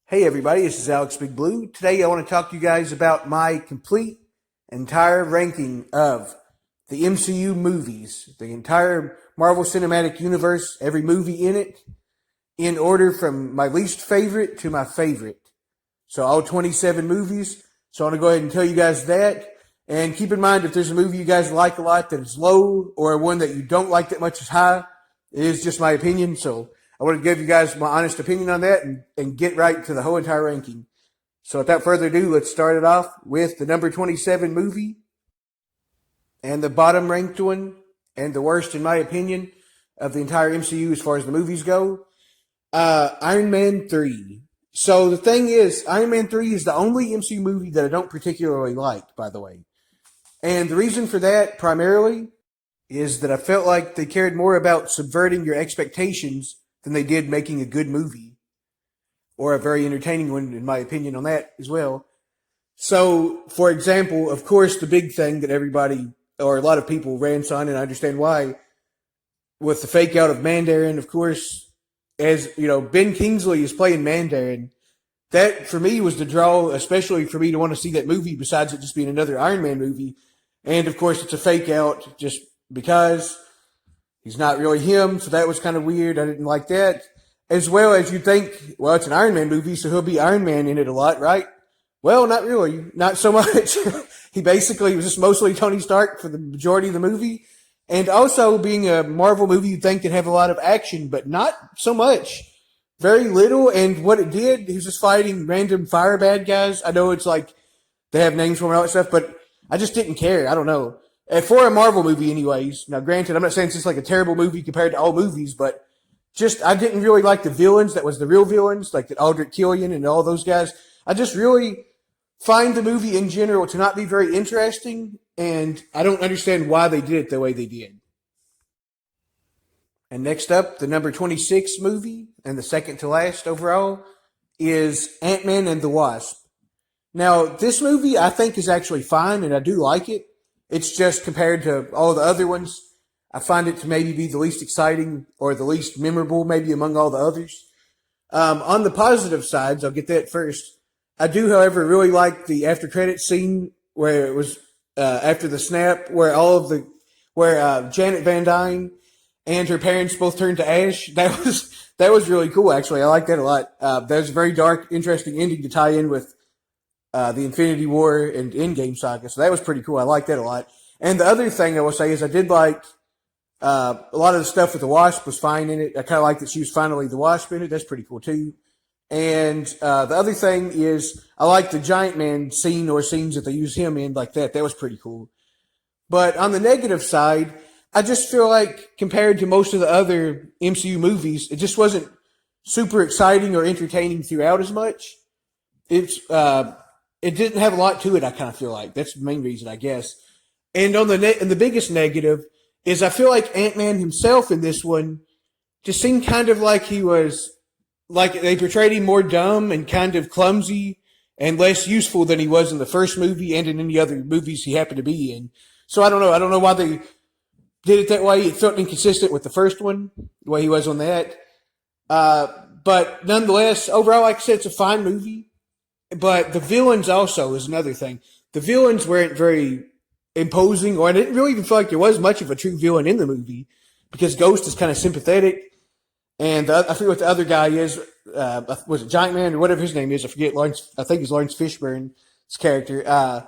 Hey everybody, this is Alex Big Blue. Today I want to talk to you guys about my complete entire ranking of the MCU movies, the entire Marvel Cinematic Universe, every movie in it, in order from my least favorite to my favorite. So all 27 movies. So I want to go ahead and tell you guys that. And keep in mind, if there's a movie you guys like a lot that is low, or one that you don't like that much is high, it is just my opinion. So I want to give you guys my honest opinion on that and get right to the whole entire ranking. So without further ado, let's start it off with the number 27 movie and the bottom ranked one and the worst, in my opinion, of the entire MCU as far as the movies go. Iron Man 3. So the thing is, Iron Man 3 is the only MCU movie that I don't particularly like, by the way. And the reason for that, primarily, is that I felt like they cared more about subverting your expectations than they did making a good movie. Or a very entertaining one, in my opinion, on that as well. So, for example, of course, the big thing that everybody, or a lot of people, rants on, and I understand why, with the fake out of Mandarin, of course, as, you know, Ben Kingsley is playing Mandarin. That, for me, was the draw, especially for me to want to see that movie, besides it just being another Iron Man movie. And, of course, it's a fake out just because he's not really him, so that was kind of weird. I didn't like that. As well as you think, well, it's an Iron Man movie, so he'll be Iron Man in it a lot, right? Well, not really. Not so much. He basically was just mostly Tony Stark for the majority of the movie. And also, being a Marvel movie, you'd think it'd have a lot of action, but not so much. Very little. And what it did, he was just fighting random fire bad guys. I know it's like they have names for them and all that stuff, but I just didn't care. I don't know. For a Marvel movie, anyways. Now, granted, I'm not saying it's like a terrible movie compared to all movies, but just I didn't really like the villains. That was the real villains, like the Aldrich Killian and all those guys. I just really find the movie in general to not be very interesting, and I don't understand why they did it the way they did. And next up, the number 26 movie, and the second to last overall, is AntMan and the Wasp. Now, this movie I think is actually fine, and I do like it. It's just compared to all the other ones, I find it to maybe be the least exciting or the least memorable, maybe among all the others. On the positive sides, I'll get that first. I do, however, really like the after credits scene where it was after the snap, where Janet Van Dyne and her parents both turned to ash. That was really cool. Actually, I like that a lot. That was a very dark, interesting ending to tie in with the Infinity War and Endgame saga. So that was pretty cool. I like that a lot. And the other thing I will say is I did like a lot of the stuff with the Wasp was fine in it. I kind of like that she was finally the Wasp in it. That's pretty cool too. And the other thing is I like the Giant Man scene or scenes that they use him in like that. That was pretty cool. But on the negative side, I just feel like compared to most of the other MCU movies, it just wasn't super exciting or entertaining throughout as much. It didn't have a lot to it, I kind of feel like. That's the main reason, I guess. And on and the biggest negative is I feel like Ant-Man himself in this one just seemed kind of like he was, like they portrayed him more dumb and kind of clumsy and less useful than he was in the first movie and in any other movies he happened to be in. So I don't know. I don't know why they did it that way. It felt inconsistent with the first one, the way he was on that. But nonetheless, overall, like I said, it's a fine movie. But the villains also is another thing. The villains weren't very imposing, or I didn't really even feel like there was much of a true villain in the movie because Ghost is kind of sympathetic. And I forget what the other guy is. Was it Giant Man or whatever his name is? I forget. I think it's Lawrence Fishburne's character. I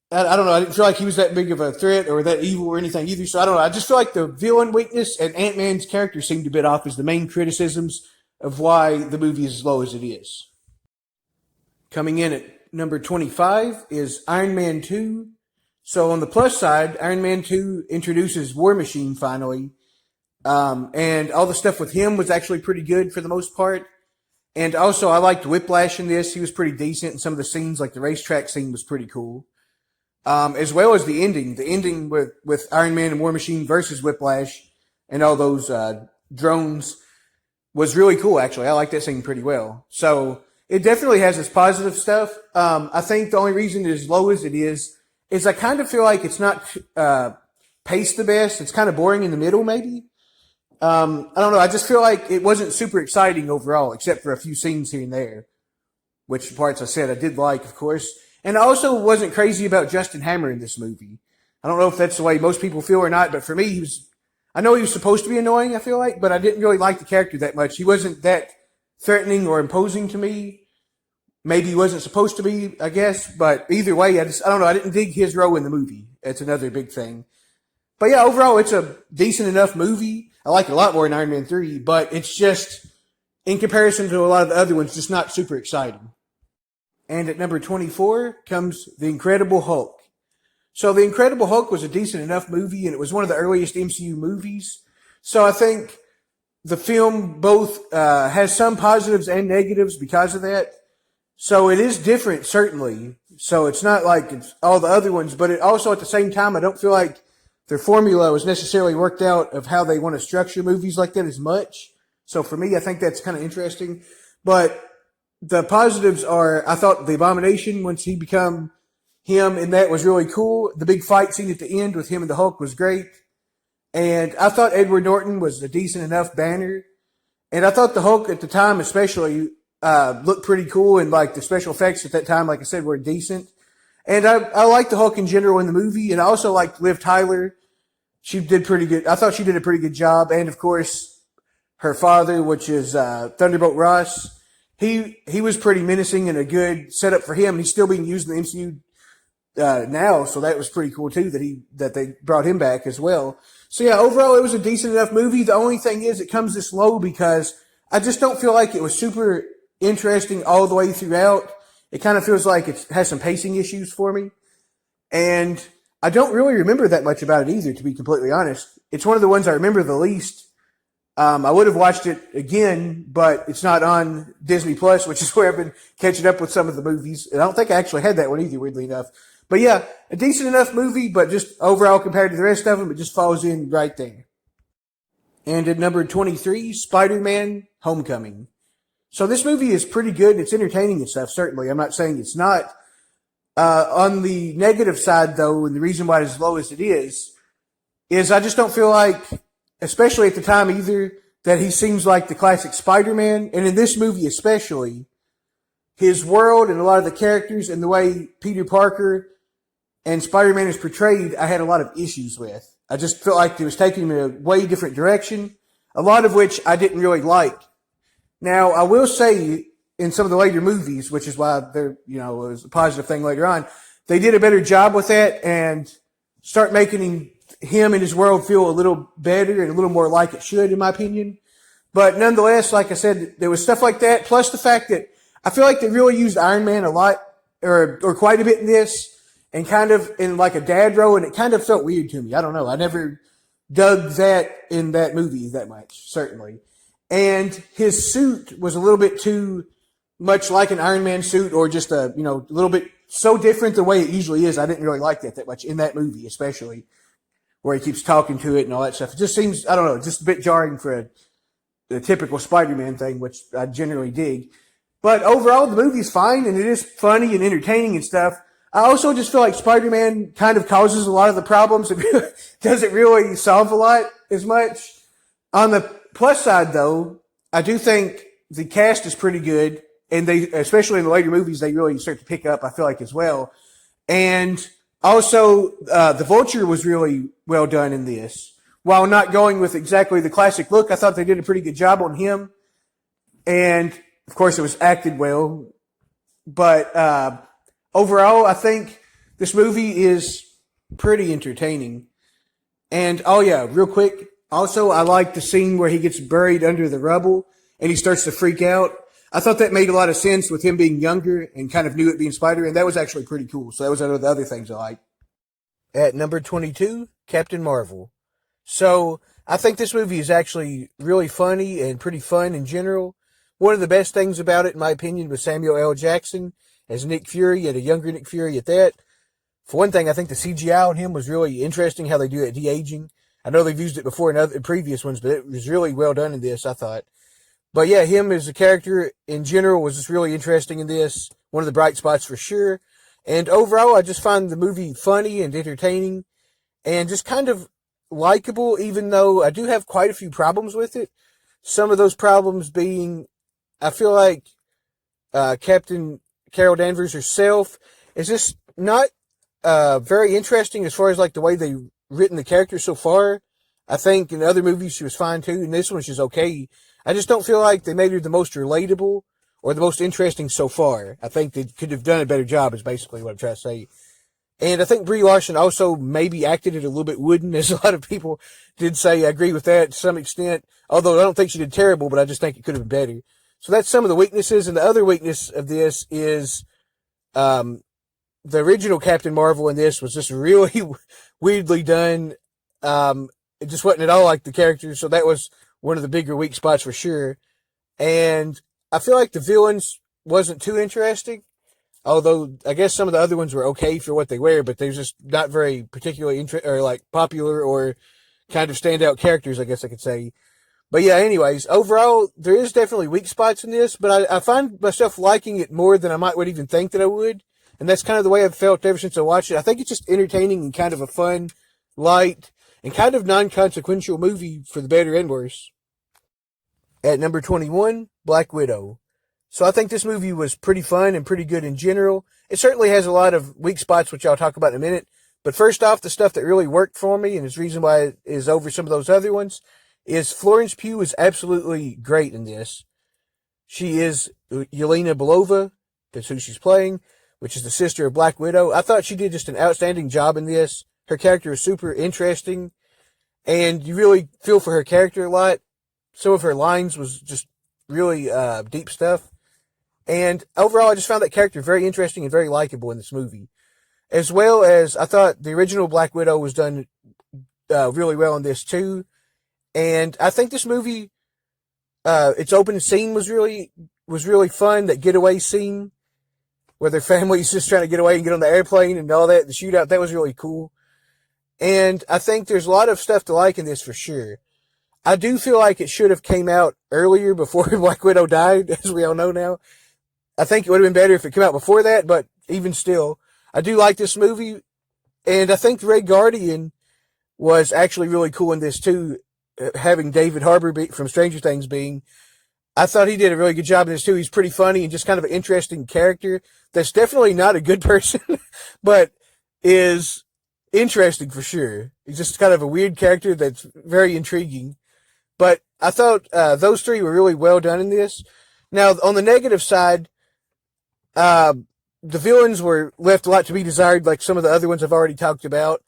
don't know. I didn't feel like he was that big of a threat or that evil or anything either. So I don't know. I just feel like the villain weakness and Ant-Man's character seemed a bit off as the main criticisms of why the movie is as low as it is. Coming in at number 25 is Iron Man 2. So on the plus side, Iron Man 2 introduces War Machine finally. And all the stuff with him was actually pretty good for the most part. And also I liked Whiplash in this. He was pretty decent in some of the scenes, like the racetrack scene was pretty cool. As well as the ending. The ending with Iron Man and War Machine versus Whiplash and all those drones was really cool, actually. I like that scene pretty well. So it definitely has its positive stuff. I think the only reason it is as low as it is I kind of feel like it's not paced the best. It's kind of boring in the middle, maybe. I don't know. I just feel like it wasn't super exciting overall, except for a few scenes here and there. which parts I said I did like, of course. And I also wasn't crazy about Justin Hammer in this movie. I don't know if that's the way most people feel or not, but for me, I know he was supposed to be annoying, I feel like, but I didn't really like the character that much. He wasn't that threatening or imposing to me. Maybe he wasn't supposed to be, I guess, but either way, I don't know, I didn't dig his role in the movie. That's another big thing. But yeah, overall, it's a decent enough movie. I like it a lot more than Iron Man 3, but it's just, in comparison to a lot of the other ones, just not super exciting. And at number 24 comes The Incredible Hulk. So The Incredible Hulk was a decent enough movie, and it was one of the earliest MCU movies. So I think the film both has some positives and negatives because of that. So it is different, certainly. So it's not like it's all the other ones, but it also at the same time, I don't feel like their formula was necessarily worked out of how they want to structure movies like that as much. So for me, I think that's kind of interesting. But the positives are, I thought the Abomination, once he become him, and that was really cool. The big fight scene at the end with him and the Hulk was great. And I thought Edward Norton was a decent enough Banner. And I thought the Hulk at the time especially looked pretty cool, and like the special effects at that time, like I said, were decent. And I liked the Hulk in general in the movie, and I also liked Liv Tyler. She did pretty good. I thought she did a pretty good job. And of course, her father, which is Thunderbolt Ross, he was pretty menacing and a good setup for him. He's still being used in the MCU now, so that was pretty cool too that they brought him back as well. So yeah, overall it was a decent enough movie. The only thing is it comes this low because I just don't feel like it was super interesting all the way throughout. It kind of feels like it has some pacing issues for me. And I don't really remember that much about it either, to be completely honest. It's one of the ones I remember the least. I would have watched it again, but it's not on Disney Plus, which is where I've been catching up with some of the movies. And I don't think I actually had that one either, weirdly enough. But yeah, a decent enough movie, but just overall compared to the rest of them, it just falls in right there. And at number 23, SpiderMan Homecoming. So this movie is pretty good. It's entertaining and stuff, certainly. I'm not saying it's not. On the negative side, though, and the reason why it's as low as it is I just don't feel like, especially at the time either, that he seems like the classic Spider-Man. And in this movie especially, his world and a lot of the characters and the way Peter Parker and Spider-Man is portrayed, I had a lot of issues with. I just felt like it was taking him in a way different direction, a lot of which I didn't really like. Now, I will say, in some of the later movies, which is why it was a positive thing later on, they did a better job with that and start making him and his world feel a little better and a little more like it should, in my opinion. But nonetheless, like I said, there was stuff like that, plus the fact that I feel like they really used Iron Man a lot, or quite a bit in this, and kind of in like a dad role, and it kind of felt weird to me. I don't know. I never dug that in that movie that much, certainly. And his suit was a little bit too much like an Iron Man suit, or just a little bit so different the way it usually is. I didn't really like that much in that movie, especially where he keeps talking to it and all that stuff. It just seems, I don't know, just a bit jarring for a typical Spider-Man thing, which I generally dig. But overall, the movie's fine, and it is funny and entertaining and stuff. I also just feel like Spider-Man kind of causes a lot of the problems. It doesn't really solve a lot as much. On the plus side, though, I do think the cast is pretty good, and they, especially in the later movies, they really start to pick up, I feel like, as well. And also, the Vulture was really well done in this. While not going with exactly the classic look, I thought they did a pretty good job on him. And, of course, it was acted well. But overall, I think this movie is pretty entertaining. And, oh yeah, real quick, also, I like the scene where he gets buried under the rubble and he starts to freak out. I thought that made a lot of sense with him being younger and kind of new at being Spider, and that was actually pretty cool. So that was one of the other things I liked. At number 22, Captain Marvel. So I think this movie is actually really funny and pretty fun in general. One of the best things about it, in my opinion, was Samuel L. Jackson as Nick Fury, and a younger Nick Fury at that. For one thing, I think the CGI on him was really interesting, how they do it de-aging. I know they've used it before in previous ones, but it was really well done in this, I thought. But yeah, him as a character in general was just really interesting in this. One of the bright spots for sure. And overall, I just find the movie funny and entertaining and just kind of likable, even though I do have quite a few problems with it. Some of those problems being, I feel like Captain Carol Danvers herself is just not very interesting as far as like the way they've written the character so far. I think in other movies she was fine too, and this one she's okay. I just don't feel like they made her the most relatable or the most interesting so far. I think they could have done a better job, is basically what I'm trying to say. And I think Brie Larson also maybe acted it a little bit wooden, as a lot of people did say. I agree with that to some extent, although I don't think she did terrible, but I just think it could have been better. So that's some of the weaknesses. And the other weakness of this is um, the original Captain Marvel in this was just really weirdly done. It just wasn't at all like the character, so that was one of the bigger weak spots for sure. And I feel like the villains wasn't too interesting. Although I guess some of the other ones were okay for what they were, but they're just not very particularly or like popular or kind of standout characters, I guess I could say. But yeah, anyways, overall, there is definitely weak spots in this, but I find myself liking it more than I would even think that I would. And that's kind of the way I've felt ever since I watched it. I think it's just entertaining and kind of a fun, light, and kind of non-consequential movie for the better and worse. At number 21, Black Widow. So I think this movie was pretty fun and pretty good in general. It certainly has a lot of weak spots, which I'll talk about in a minute. But first off, the stuff that really worked for me, and is the reason why it is over some of those other ones, is Florence Pugh is absolutely great in this. She is Yelena Belova, that's who she's playing, which is the sister of Black Widow. I thought she did just an outstanding job in this. Her character is super interesting, and you really feel for her character a lot. Some of her lines was just really deep stuff. And overall, I just found that character very interesting and very likable in this movie. As well as I thought the original Black Widow was done really well in this too. And I think this movie, its opening scene was really fun. That getaway scene where their family's just trying to get away and get on the airplane and all that, the shootout, that was really cool. And I think there's a lot of stuff to like in this for sure. I do feel like it should have came out earlier before Black Widow died, as we all know now. I think it would have been better if it came out before that, but even still, I do like this movie. And I think Red Guardian was actually really cool in this too, having David Harbour from Stranger Things being. I thought he did a really good job in this too. He's pretty funny and just kind of an interesting character that's definitely not a good person, but is interesting for sure. He's just kind of a weird character that's very intriguing. But I thought those three were really well done in this. Now, on the negative side, the villains were left a lot to be desired, like some of the other ones I've already talked about.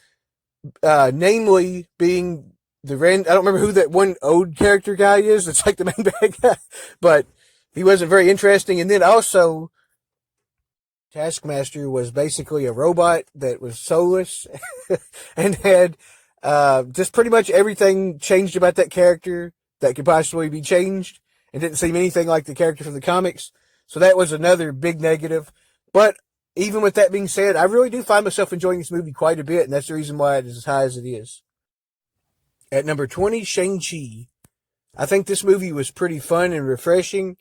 Namely, being I don't remember who that one Ode character guy is. That's like the main bad guy, but he wasn't very interesting. And then also, Taskmaster was basically a robot that was soulless and had just pretty much everything changed about that character that could possibly be changed, and didn't seem anything like the character from the comics. So that was another big negative. But even with that being said, I really do find myself enjoying this movie quite a bit, and that's the reason why it is as high as it is. At number 20, ShangChi. I think this movie was pretty fun and refreshing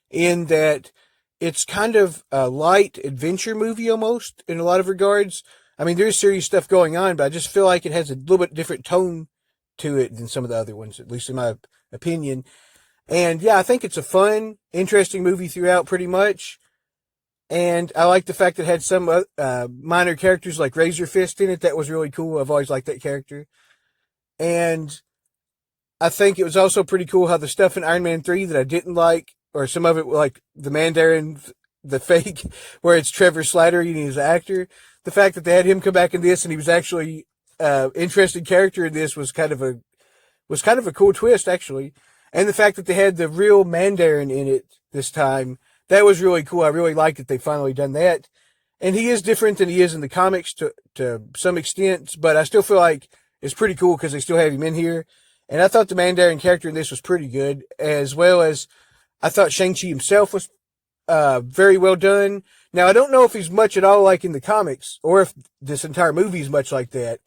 in that it's kind of a light adventure movie almost in a lot of regards. I mean, there's serious stuff going on, but I just feel like it has a little bit different tone to it than some of the other ones, at least in my opinion. And yeah, I think it's a fun, interesting movie throughout pretty much. And I like the fact that it had some minor characters like Razor Fist in it. That was really cool. I've always liked that character. And I think it was also pretty cool how the stuff in Iron Man 3 that I didn't like, or some of it like the Mandarin, the fake, where it's Trevor Slattery and he's an actor. The fact that they had him come back in this and he was actually interesting character in this was kind of a cool twist, actually. And the fact that they had the real Mandarin in it this time, that was really cool. I really liked that they finally done that. And he is different than he is in the comics to some extent, but I still feel like it's pretty cool because they still have him in here. And I thought the Mandarin character in this was pretty good, as well as I thought Shang-Chi himself was very well done. Now, I don't know if he's much at all like in the comics, or if this entire movie is much like that.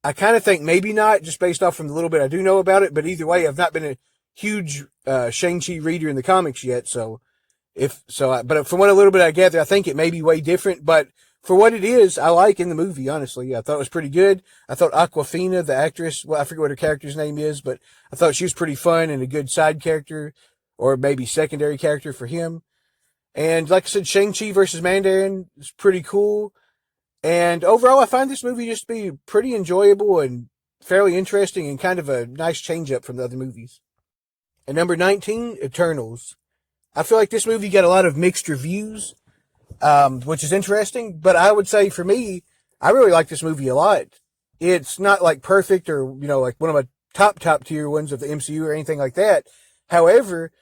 I kind of think maybe not, just based off from the little bit I do know about it. But either way, I've not been a huge Shang-Chi reader in the comics yet. But from what a little bit I gather, I think it may be way different. But for what it is, I like in the movie, honestly. I thought it was pretty good. I thought Awkwafina, the actress, well, I forget what her character's name is, but I thought she was pretty fun and a good side character, or maybe secondary character for him. And like I said, ShangChi versus Mandarin is pretty cool. And overall, I find this movie just to be pretty enjoyable and fairly interesting and kind of a nice change up from the other movies. At number 19, Eternals. I feel like this movie got a lot of mixed reviews, which is interesting. But I would say for me, I really like this movie a lot. It's not like perfect or, like one of my top tier ones of the MCU or anything like that. However,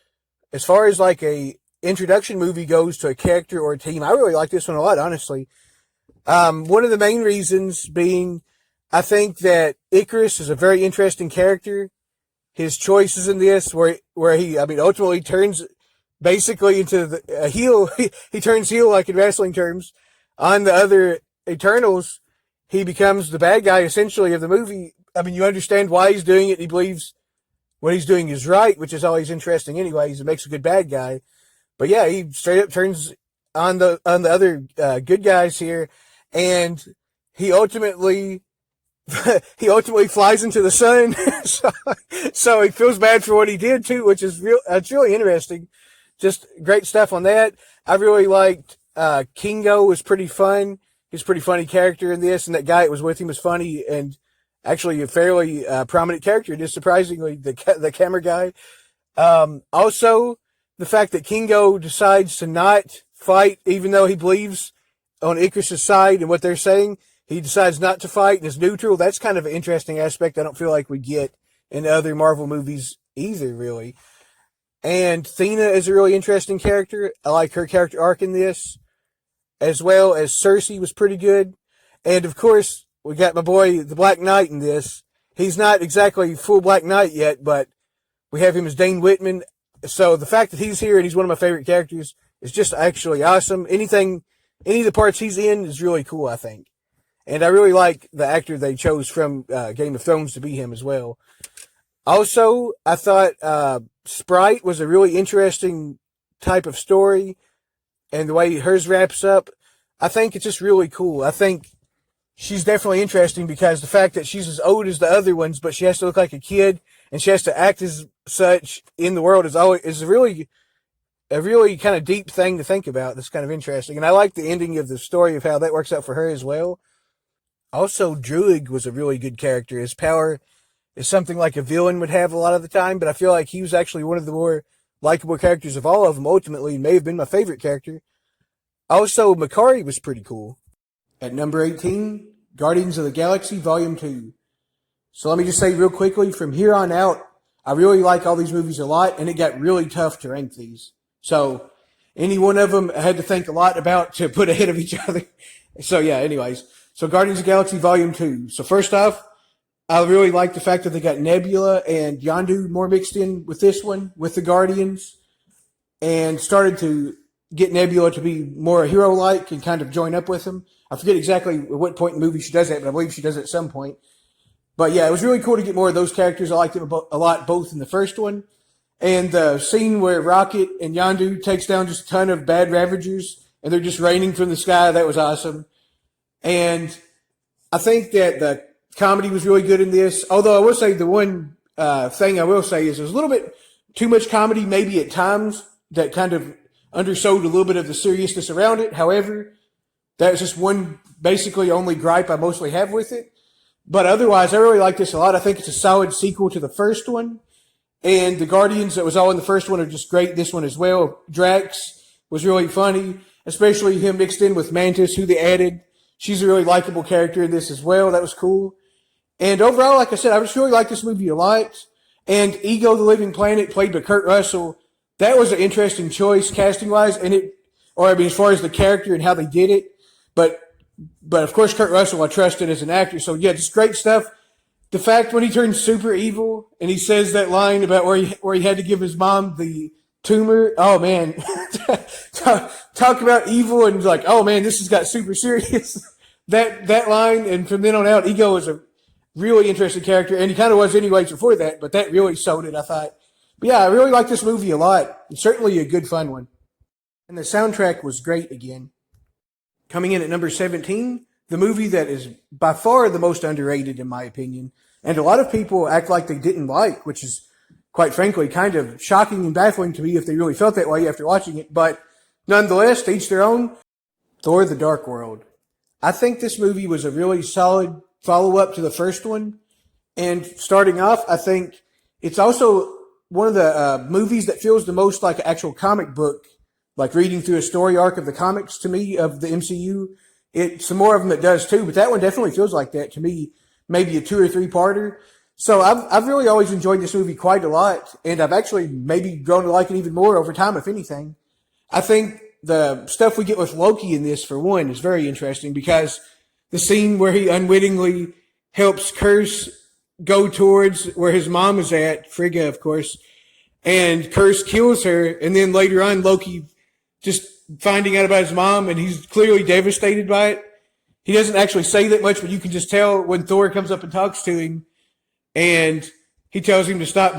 as far as like a introduction movie goes to a character or a team, I really like this one a lot, honestly. One of the main reasons being, I think that Icarus is a very interesting character. His choices in this, where he, ultimately turns basically into a heel. He turns heel, like in wrestling terms. On the other Eternals, he becomes the bad guy, essentially, of the movie. You understand why he's doing it. He believes what he's doing is right, which is always interesting anyways. It makes a good bad guy. But yeah, he straight up turns on the other good guys here, and he ultimately flies into the sun. so he feels bad for what he did too, which is it's really interesting. Just great stuff on that. I really liked Kingo. Was pretty fun. He's a pretty funny character in this, and that guy that was with him was funny and actually a fairly prominent character. Just surprisingly, the camera guy. Also, the fact that Kingo decides to not fight, even though he believes on Icarus' side and what they're saying, he decides not to fight and is neutral. That's kind of an interesting aspect I don't feel like we get in other Marvel movies either, really. And Thena is a really interesting character. I like her character arc in this, as well as Cersei was pretty good. And of course, we got my boy, the Black Knight, in this. He's not exactly full Black Knight yet, but we have him as Dane Whitman. So the fact that he's here and he's one of my favorite characters is just actually awesome. Any of the parts he's in is really cool, I think. And I really like the actor they chose from Game of Thrones to be him as well. Also, I thought Sprite was a really interesting type of story, and the way hers wraps up, I think it's just really cool. I think she's definitely interesting because the fact that she's as old as the other ones, but she has to look like a kid, and she has to act as such in the world is really a really kind of deep thing to think about. That's kind of interesting. And I like the ending of the story of how that works out for her as well. Also, Druig was a really good character. His power is something like a villain would have a lot of the time, but I feel like he was actually one of the more likable characters of all of them. Ultimately, he may have been my favorite character. Also, Makari was pretty cool. At number 18, Guardians of the Galaxy Volume 2. So let me just say real quickly, from here on out, I really like all these movies a lot, and it got really tough to rank these. So any one of them I had to think a lot about to put ahead of each other. So yeah, anyways. So Guardians of the Galaxy Volume 2. So first off, I really like the fact that they got Nebula and Yondu more mixed in with this one, with the Guardians, and started to get Nebula to be more hero-like and kind of join up with them. I forget exactly at what point in the movie she does that, but I believe she does it at some point. But yeah, it was really cool to get more of those characters. I liked them a lot, both in the first one. And the scene where Rocket and Yondu takes down just a ton of bad Ravagers, and they're just raining from the sky, that was awesome. And I think that the comedy was really good in this. Although I will say the one thing I will say is there's a little bit too much comedy maybe at times that kind of undersold a little bit of the seriousness around it. However, that's just one basically only gripe I mostly have with it. But otherwise, I really like this a lot. I think it's a solid sequel to the first one. And the Guardians that was all in the first one are just great. This one as well. Drax was really funny, especially him mixed in with Mantis, who they added. She's a really likable character in this as well. That was cool. And overall, like I said, I just really like this movie a lot. And Ego the Living Planet, played by Kurt Russell, that was an interesting choice casting-wise. And as far as the character and how they did it. But of course, Kurt Russell, I trusted as an actor. So yeah, just great stuff. The fact when he turns super evil and he says that line about where he had to give his mom the tumor. Oh man, talk about evil and like, oh man, this has got super serious. that line, and from then on out, Ego is a really interesting character, and he kind of was anyways before that, but that really sold it, I thought. But yeah, I really like this movie a lot. It's certainly a good fun one. And the soundtrack was great again. Coming in at number 17, the movie that is by far the most underrated in my opinion, and a lot of people act like they didn't like, which is quite frankly kind of shocking and baffling to me if they really felt that way after watching it, but Nonetheless, to each their own. Thor: The Dark World. I think this movie was a really solid follow-up to the first one. And starting off, I think it's also one of the movies that feels the most like an actual comic book, like reading through a story arc of the comics to me of the MCU. It's some more of them that does too, but that one definitely feels like that to me. Maybe a 2 or 3 parter. So I've really always enjoyed this movie quite a lot, and I've actually maybe grown to like it even more over time, if anything. I think the stuff we get with Loki in this, for one, is very interesting because the scene where he unwittingly helps Curse go towards where his mom is at, Frigga, of course, and Curse kills her, and then later on, Loki just finding out about his mom, and he's clearly devastated by it. He doesn't actually say that much, but you can just tell when Thor comes up and talks to him, and he tells him to stop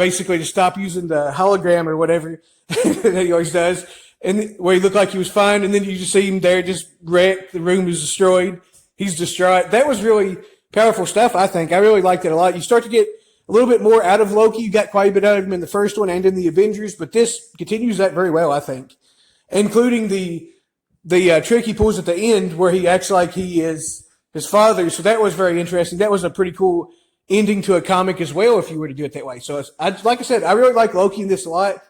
using the hologram or whatever that he always does, and where he looked like he was fine, and then you just see him there just wrecked. The room is destroyed. He's distraught. That was really powerful stuff, I think. I really liked it a lot. You start to get a little bit more out of Loki. You got quite a bit out of him in the first one and in the Avengers, but this continues that very well, I think, including the trick he pulls at the end where he acts like he is his father. So that was very interesting. That was a pretty cool ending to a comic as well, if you were to do it that way. So like I said, I really like Loki in this a lot.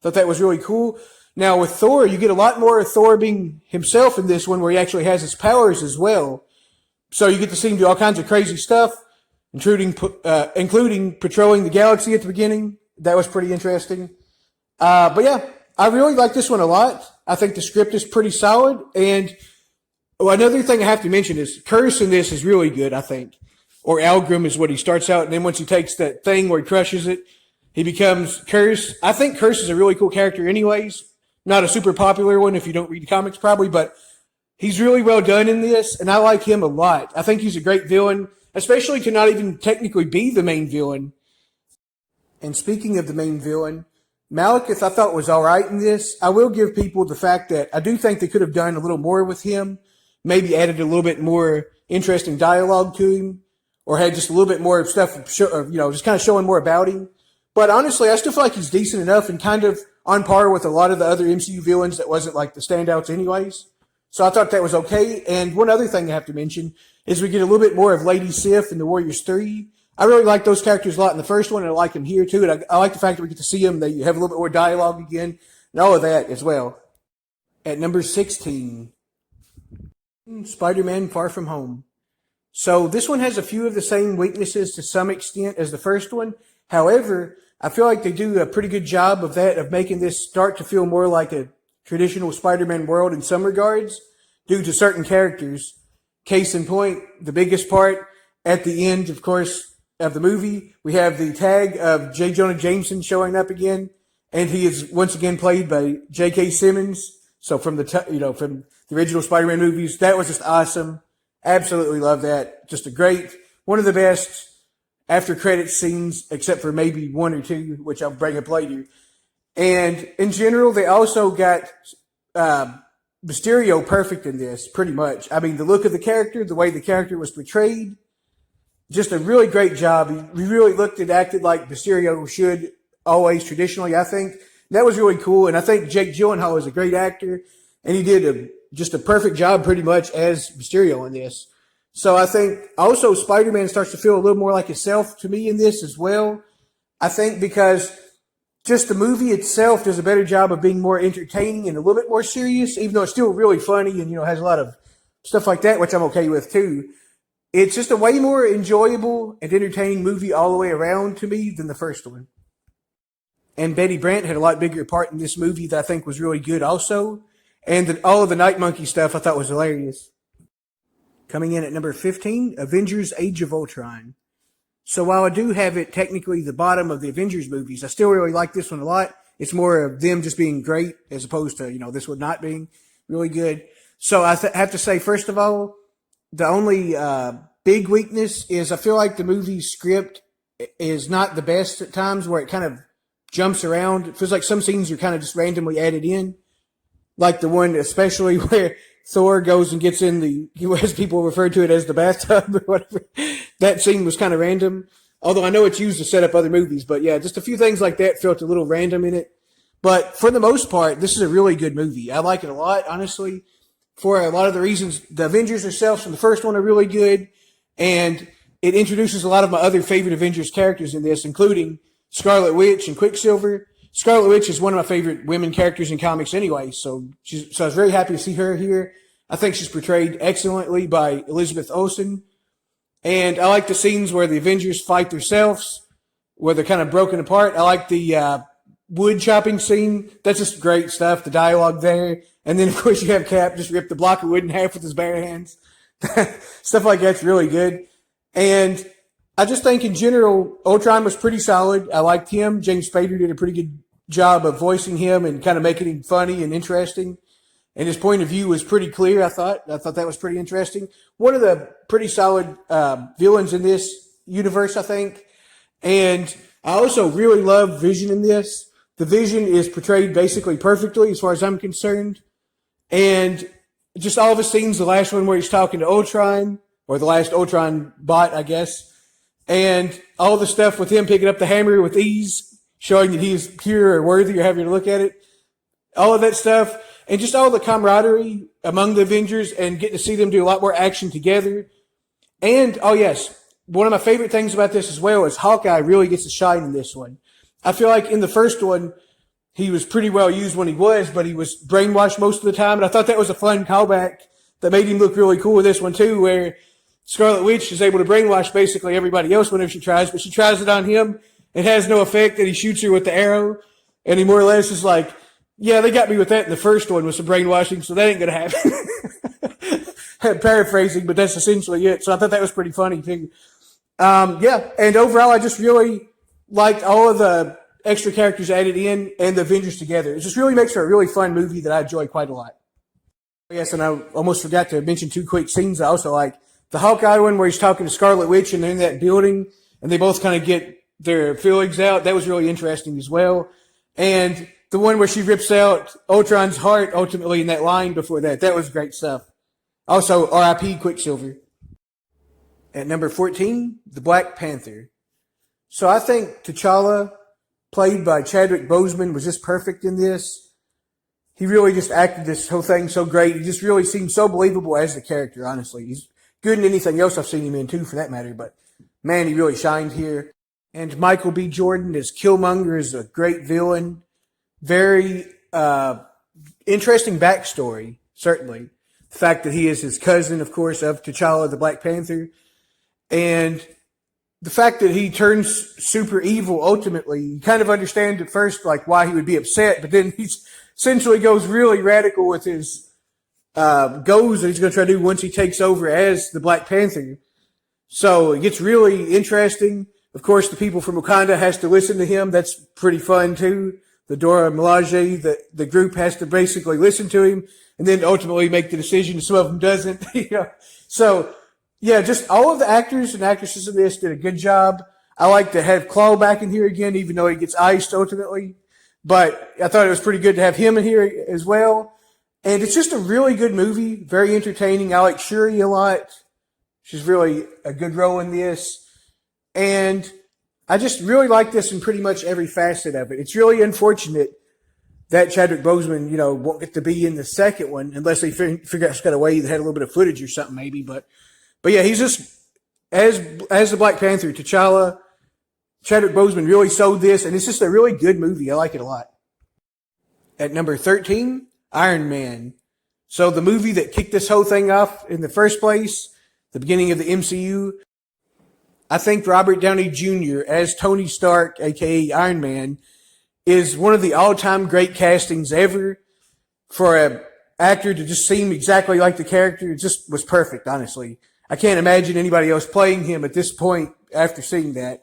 Thought that was really cool. Now with Thor, you get a lot more of Thor being himself in this one, where he actually has his powers as well. So you get to see him do all kinds of crazy stuff, including patrolling the galaxy at the beginning. That was pretty interesting. But yeah, I really like this one a lot. I think the script is pretty solid. And another thing I have to mention is Curse in this is really good, I think. Or Algrim is what he starts out. And then once he takes that thing where he crushes it, he becomes Curse. I think Curse is a really cool character anyways. Not a super popular one if you don't read the comics probably, but he's really well done in this, and I like him a lot. I think he's a great villain, especially to not even technically be the main villain. And speaking of the main villain, Malekith I thought was all right in this. I will give people the fact that I do think they could have done a little more with him, maybe added a little bit more interesting dialogue to him, or had just a little bit more stuff, just kind of showing more about him. But honestly, I still feel like he's decent enough and kind of on par with a lot of the other MCU villains that wasn't like the standouts anyways. So I thought that was okay. And one other thing I have to mention is we get a little bit more of Lady Sif in the Warriors 3. I really like those characters a lot in the first one, and I like them here too. And I like the fact that we get to see them. They have a little bit more dialogue again, and all of that as well. At number 16, Spider-Man Far From Home. So this one has a few of the same weaknesses to some extent as the first one. However, I feel like they do a pretty good job of that, of making this start to feel more like a traditional Spider-Man world in some regards, due to certain characters. Case in point, the biggest part at the end, of course, of the movie, we have the tag of J. Jonah Jameson showing up again, and he is once again played by J.K. Simmons. So from the original Spider-Man movies, that was just awesome. Absolutely love that. Just a great, one of the best after credits scenes, except for maybe 1 or 2, which I'll bring up later. And in general, they also got Mysterio perfect in this, pretty much. I mean, the look of the character, the way the character was portrayed, just a really great job. He really looked and acted like Mysterio should always traditionally, I think. That was really cool, and I think Jake Gyllenhaal is a great actor, and he did just a perfect job pretty much as Mysterio in this. So I think also Spider-Man starts to feel a little more like himself to me in this as well. I think because just the movie itself does a better job of being more entertaining and a little bit more serious, even though it's still really funny and, has a lot of stuff like that, which I'm okay with too. It's just a way more enjoyable and entertaining movie all the way around to me than the first one. And Betty Brant had a lot bigger part in this movie that I think was really good also. And all of the Night Monkey stuff I thought was hilarious. Coming in at number 15, Avengers Age of Ultron. So while I do have it technically the bottom of the Avengers movies, I still really like this one a lot. It's more of them just being great as opposed to, this one not being really good. So I have to say, first of all, the only big weakness is I feel like the movie's script is not the best at times, where it kind of jumps around. It feels like some scenes are kind of just randomly added in. Like the one especially where Thor goes and gets in as people refer to it as the bathtub or whatever. That scene was kind of random. Although I know it's used to set up other movies. But yeah, just a few things like that felt a little random in it. But for the most part, this is a really good movie. I like it a lot, honestly, for a lot of the reasons. The Avengers themselves from the first one are really good, and it introduces a lot of my other favorite Avengers characters in this, including Scarlet Witch and Quicksilver. Scarlet Witch is one of my favorite women characters in comics anyway, so I was very happy to see her here. I think she's portrayed excellently by Elizabeth Olsen. And I like the scenes where the Avengers fight themselves, where they're kind of broken apart. I like the wood chopping scene. That's just great stuff, the dialogue there. And then, of course, you have Cap just rip the block of wood in half with his bare hands. Stuff like that's really good. And I just think in general, Ultron was pretty solid. I liked him. James Spader did a pretty good job of voicing him and kind of making him funny and interesting. And his point of view was pretty clear, I thought. I thought that was pretty interesting. One of the pretty solid villains in this universe, I think. And I also really love Vision in this. The Vision is portrayed basically perfectly as far as I'm concerned. And just all of his scenes, the last one where he's talking to Ultron, or the last Ultron bot, I guess. And all the stuff with him picking up the hammer with ease, showing that he's pure or worthy or however you look at it. All of that stuff. And just all the camaraderie among the Avengers and getting to see them do a lot more action together. And, oh yes, one of my favorite things about this as well is Hawkeye really gets to shine in this one. I feel like in the first one, he was pretty well used when he was, but he was brainwashed most of the time. And I thought that was a fun callback that made him look really cool with this one too, where Scarlet Witch is able to brainwash basically everybody else whenever she tries, but she tries it on him. It has no effect, and he shoots her with the arrow. And he more or less is like, yeah, they got me with that in the first one with some brainwashing, so that ain't going to happen. Paraphrasing, but that's essentially it. So I thought that was pretty funny, too. Yeah, and overall, I just really liked all of the extra characters added in and the Avengers together. It just really makes for a really fun movie that I enjoy quite a lot. Yes, and I almost forgot to mention two quick scenes I also like. The Hawkeye one where he's talking to Scarlet Witch and they're in that building, and they both kind of get their feelings out. That was really interesting as well. And the one where she rips out Ultron's heart ultimately in that line before that. That was great stuff. Also, R.I.P. Quicksilver. At number 14, the Black Panther. So I think T'Challa, played by Chadwick Boseman, was just perfect in this. He really just acted this whole thing so great. He just really seemed so believable as the character, honestly. He's good in anything else I've seen him in, too, for that matter. But, man, he really shined here. And Michael B. Jordan as Killmonger is a great villain. Very interesting backstory, certainly. The fact that he is his cousin, of course, of T'Challa, the Black Panther. And the fact that he turns super evil ultimately, you kind of understand at first like why he would be upset, but then he essentially goes really radical with his goals that he's going to try to do once he takes over as the Black Panther. So it gets really interesting. Of course, the people from Wakanda has to listen to him. That's pretty fun too. The Dora Milaje, the group has to basically listen to him and then ultimately make the decision. Some of them doesn't. So, yeah, just all of the actors and actresses in this did a good job. I like to have Claw back in here again, even though he gets iced ultimately. But I thought it was pretty good to have him in here as well. And it's just a really good movie, very entertaining. I like Shuri a lot. She's really a good role in this. And I just really like this in pretty much every facet of it. It's really unfortunate that Chadwick Boseman, won't get to be in the second one unless they figure out got a way that had a little bit of footage or something maybe. But yeah, he's just, as the Black Panther, T'Challa, Chadwick Boseman really sold this, and it's just a really good movie. I like it a lot. At number 13, Iron Man. So the movie that kicked this whole thing off in the first place, the beginning of the MCU, I think Robert Downey Jr. as Tony Stark, aka Iron Man, is one of the all-time great castings ever. For an actor to just seem exactly like the character, it just was perfect, honestly. I can't imagine anybody else playing him at this point after seeing that.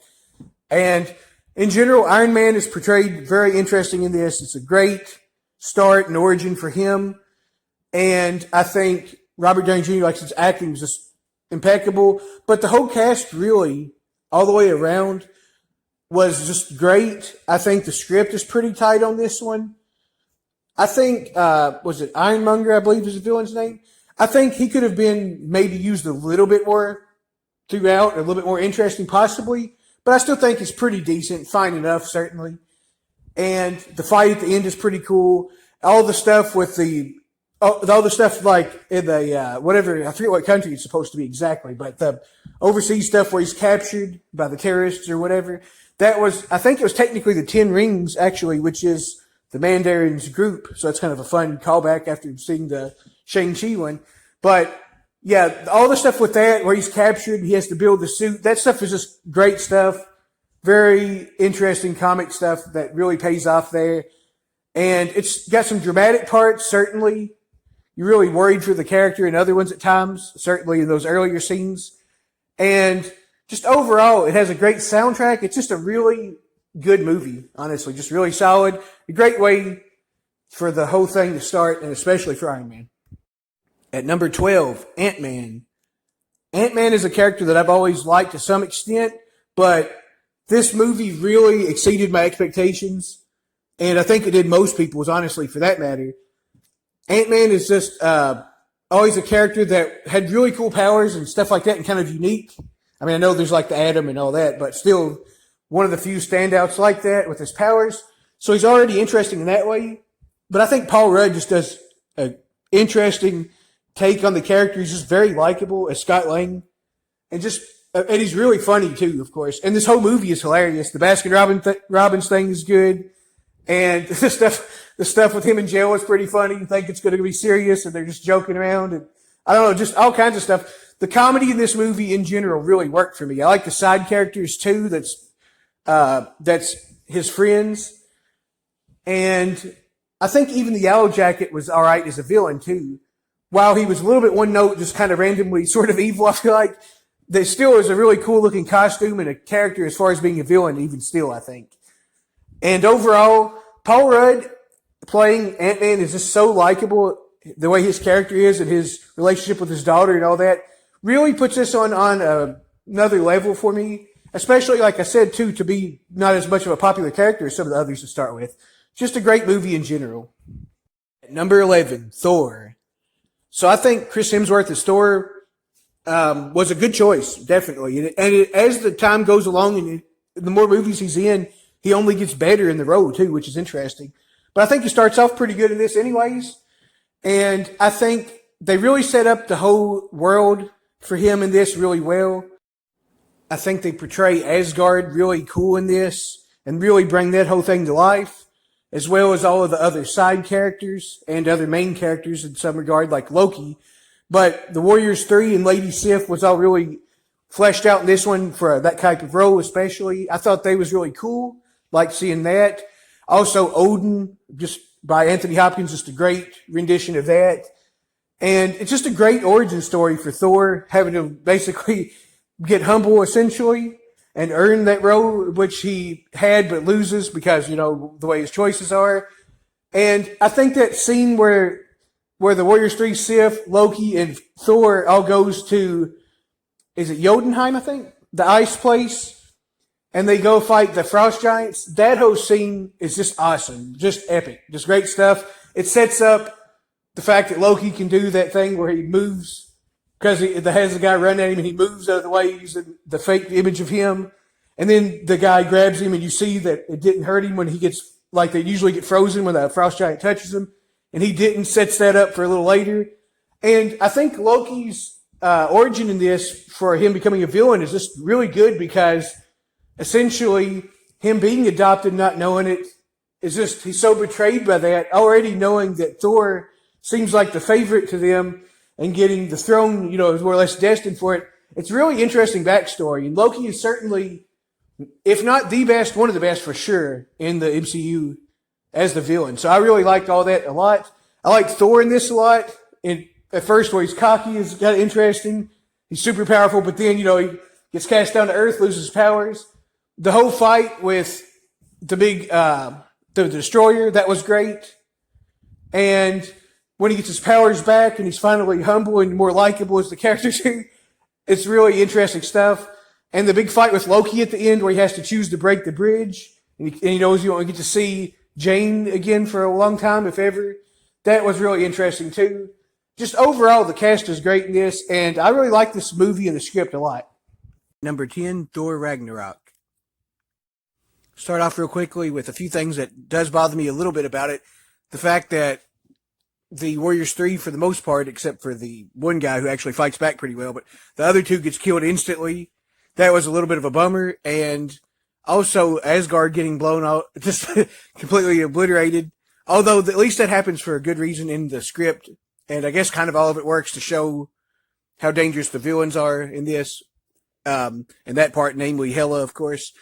And in general, Iron Man is portrayed very interesting in this. It's a great start and origin for him. And I think Robert Downey Jr., like his acting was just impeccable. But the whole cast really, all the way around, was just great. I think the script is pretty tight on this one. I think, was it Ironmonger, I believe is the villain's name? I think he could have been maybe used a little bit more throughout, a little bit more interesting possibly. But I still think it's pretty decent, fine enough, certainly. And the fight at the end is pretty cool. All the stuff with all the stuff like in the whatever, I forget what country it's supposed to be exactly, but the overseas stuff where he's captured by the terrorists or whatever. That was, I think it was technically the Ten Rings actually, which is the Mandarin's group. So it's kind of a fun callback after seeing the ShangChi one. But yeah, all the stuff with that where he's captured, he has to build the suit. That stuff is just great stuff. Very interesting comic stuff that really pays off there. And it's got some dramatic parts, certainly. You're really worried for the character in other ones at times, certainly in those earlier scenes. And just overall, it has a great soundtrack. It's just a really good movie, honestly. Just really solid. A great way for the whole thing to start, and especially for Iron Man. At number 12, AntMan. AntMan is a character that I've always liked to some extent, but this movie really exceeded my expectations. And I think it did most people's, honestly, for that matter. AntMan is just always a character that had really cool powers and stuff like that and kind of unique. I mean, I know there's like the Atom and all that, but still one of the few standouts like that with his powers. So he's already interesting in that way. But I think Paul Rudd just does an interesting take on the character. He's just very likable as Scott Lang. And he's really funny too, of course. And this whole movie is hilarious. The Baskin-Robbins thing is good. And the stuff with him in jail is pretty funny. You think it's going to be serious and they're just joking around. And I don't know, just all kinds of stuff. The comedy in this movie in general really worked for me. I like the side characters too. That's his friends. And I think even the Yellow Jacket was all right as a villain too. While he was a little bit one note, just kind of randomly sort of evil, I feel like there still is a really cool looking costume and a character as far as being a villain, even still, I think. And overall, Paul Rudd playing Ant-Man is just so likable. The way his character is and his relationship with his daughter and all that really puts this on another level for me. Especially, like I said, too, to be not as much of a popular character as some of the others to start with. Just a great movie in general. At number 11, Thor. So I think Chris Hemsworth as Thor was a good choice, definitely. And as the time goes along and the more movies he's in, he only gets better in the role, too, which is interesting. But I think he starts off pretty good in this anyways. And I think they really set up the whole world for him in this really well. I think they portray Asgard really cool in this and really bring that whole thing to life, as well as all of the other side characters and other main characters in some regard, like Loki. But the Warriors 3 and Lady Sif was all really fleshed out in this one for that type of role especially. I thought they was really cool. Like seeing that. Also, Odin, just by Anthony Hopkins, just a great rendition of that. And it's just a great origin story for Thor, having to basically get humble, essentially, and earn that role, which he had but loses because, the way his choices are. And I think that scene where the Warriors 3, Sif, Loki, and Thor all goes to, is it Jotunheim, I think? The ice place. And they go fight the Frost Giants. That whole scene is just awesome. Just epic. Just great stuff. It sets up the fact that Loki can do that thing where he moves because the has the guy run at him and he moves out of the way using the fake image of him. And then the guy grabs him and you see that it didn't hurt him when he gets, like they usually get frozen when the Frost Giant touches him. And he didn't, sets that up for a little later. And I think Loki's origin in this for him becoming a villain is just really good because essentially, him being adopted, not knowing it, is just, he's so betrayed by that, already knowing that Thor seems like the favorite to them and getting the throne, is more or less destined for it. It's a really interesting backstory. And Loki is certainly, if not the best, one of the best for sure in the MCU as the villain. So I really liked all that a lot. I like Thor in this a lot. And at first, where he's cocky is kind of interesting. He's super powerful, but then, he gets cast down to Earth, loses his powers. The whole fight with the big, the Destroyer, that was great. And when he gets his powers back and he's finally humble and more likable as the character too, it's really interesting stuff. And the big fight with Loki at the end where he has to choose to break the bridge. And he knows you won't get to see Jane again for a long time, if ever. That was really interesting too. Just overall, the cast is great in this. And I really like this movie and the script a lot. Number 10, Thor Ragnarok. start off real quickly with a few things that does bother me a little bit about it. The fact that the Warriors 3, for the most part, except for the one guy who actually fights back pretty well, but the other two gets killed instantly. That was a little bit of a bummer. And also Asgard getting blown out, just completely obliterated. Although at least that happens for a good reason in the script. And I guess kind of all of it works to show how dangerous the villains are in this. In that part, namely Hela, of course.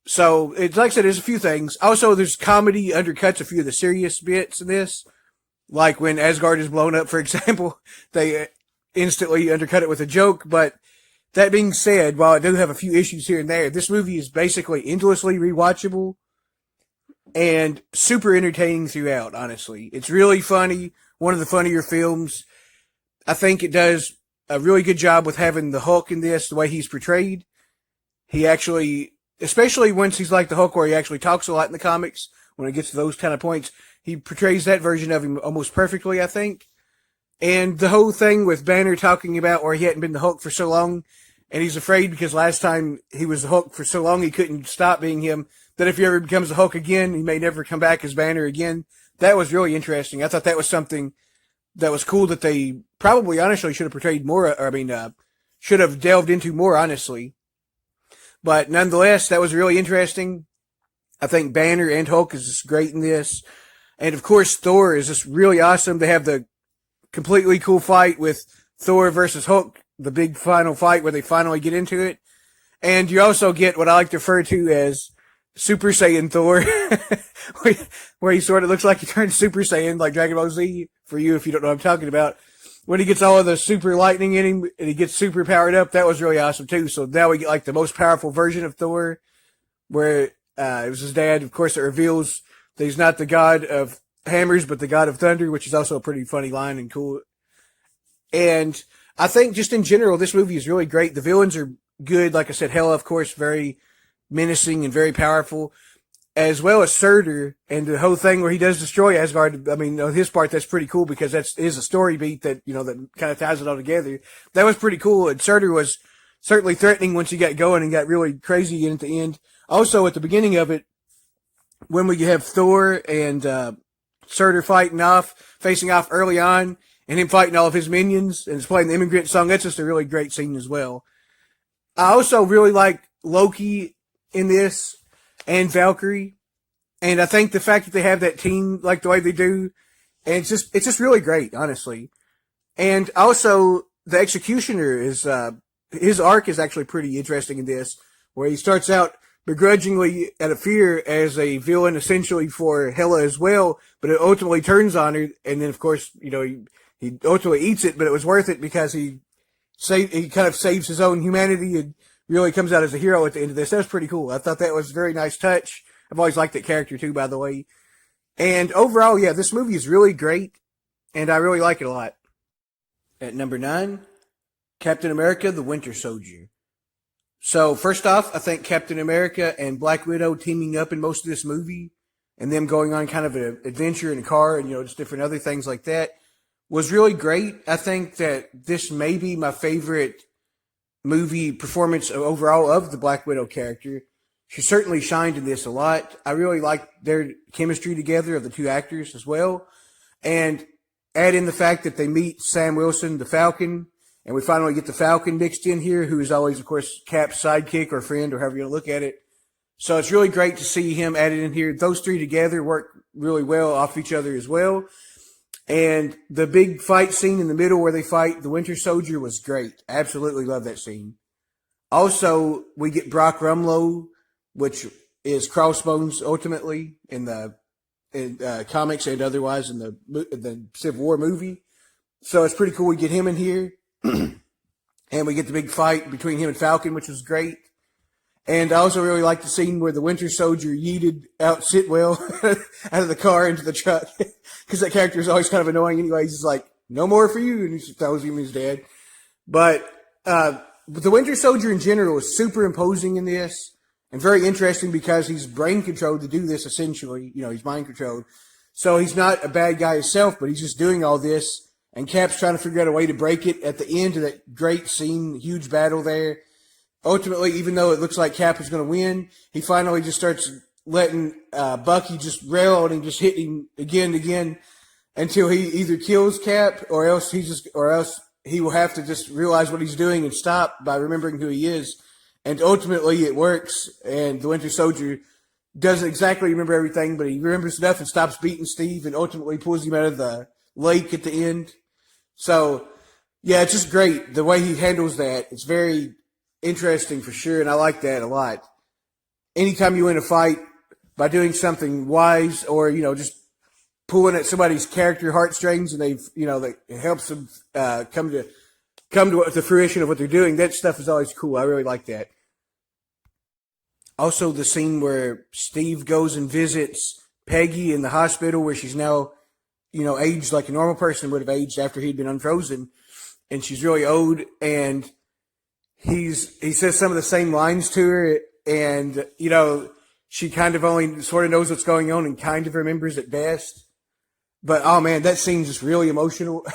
So, it's like I said, there's a few things. Also, there's comedy undercuts a few of the serious bits in this. Like when Asgard is blown up, for example, they instantly undercut it with a joke. But that being said, while I do have a few issues here and there, this movie is basically endlessly rewatchable and super entertaining throughout, honestly. It's really funny. One of the funnier films. I think it does a really good job with having the Hulk in this, the way he's portrayed. He actually, especially once he's like the Hulk where he actually talks a lot in the comics, when it gets to those kind of points, he portrays that version of him almost perfectly, I think. And the whole thing with Banner talking about where he hadn't been the Hulk for so long, and he's afraid because last time he was the Hulk for so long he couldn't stop being him, that if he ever becomes the Hulk again, he may never come back as Banner again. That was really interesting. I thought that was something that was cool that they probably honestly should have portrayed more, should have delved into more, honestly. But nonetheless, that was really interesting. I think Banner and Hulk is just great in this. And of course, Thor is just really awesome. They have the completely cool fight with Thor versus Hulk, the big final fight where they finally get into it. And you also get what I like to refer to as Super Saiyan Thor, where he sort of looks like he turned Super Saiyan, like Dragon Ball Z, for you if you don't know what I'm talking about. When he gets all of the super lightning in him and he gets super powered up, that was really awesome too. So now we get like the most powerful version of Thor, where it was his dad. Of course, it reveals that he's not the god of hammers, but the god of thunder, which is also a pretty funny line and cool. And I think just in general, this movie is really great. The villains are good. Like I said, Hela, of course, very menacing and very powerful, as well as Surtur and the whole thing where he does destroy Asgard. I mean, his part, that's pretty cool because that is a story beat that, that kind of ties it all together. That was pretty cool. And Surtur was certainly threatening once he got going and got really crazy again at the end. Also, at the beginning of it, when we have Thor and Surtur facing off early on, and him fighting all of his minions and playing the immigrant song, that's just a really great scene as well. I also really like Loki in this, and Valkyrie. And I think the fact that they have that team like the way they do, and it's just really great, honestly. And also, the Executioner is, his arc is actually pretty interesting in this, where he starts out begrudgingly out of fear as a villain essentially for Hela as well, but it ultimately turns on her, and then of course, he ultimately eats it, but it was worth it because he kind of saves his own humanity and really comes out as a hero at the end of this. That was pretty cool. I thought that was a very nice touch. I've always liked that character too, by the way. And overall, yeah, this movie is really great, and I really like it a lot. At number 9, Captain America, the Winter Soldier. So, first off, I think Captain America and Black Widow teaming up in most of this movie, and them going on kind of an adventure in a car and, just different other things like that, was really great. I think that this may be my favorite movie performance overall of the Black Widow character. She certainly shined in this a lot. I really liked their chemistry together of the two actors as well. And add in the fact that they meet Sam Wilson, the Falcon, and we finally get the Falcon mixed in here, who is always, of course, Cap's sidekick or friend or however you look at it. So it's really great to see him added in here. Those three together work really well off each other as well. And the big fight scene in the middle where they fight the Winter Soldier was great. Absolutely love that scene. Also, we get Brock Rumlow, which is Crossbones ultimately in the comics and otherwise in the Civil War movie. So it's pretty cool we get him in here. And we get the big fight between him and Falcon, which was great. And I also really like the scene where the Winter Soldier yeeted out Sitwell out of the car into the truck. Because that character is always kind of annoying anyway. He's just like, no more for you. And he throws him his dad. But the Winter Soldier in general is super imposing in this. And very interesting because he's brain controlled to do this essentially. He's mind controlled. So he's not a bad guy himself, but he's just doing all this. And Cap's trying to figure out a way to break it at the end of that great scene, huge battle there. ultimately, even though it looks like Cap is going to win, he finally just starts letting Bucky just rail on him, just hitting him again and again until he either kills Cap or else he will have to just realize what he's doing and stop by remembering who he is. And ultimately, it works, and the Winter Soldier doesn't exactly remember everything, but he remembers enough and stops beating Steve and ultimately pulls him out of the lake at the end. So, yeah, it's just great the way he handles that. It's very interesting for sure, and I like that a lot. Anytime you win a fight by doing something wise or, just pulling at somebody's character heartstrings and that it helps them come to the fruition of what they're doing, that stuff is always cool. I really like that. Also, the scene where Steve goes and visits Peggy in the hospital where she's now, aged like a normal person would have aged after he'd been unfrozen. And she's really old. And he says some of the same lines to her. And, she kind of only sort of knows what's going on and kind of remembers at best. But, oh, man, that scene's just really emotional.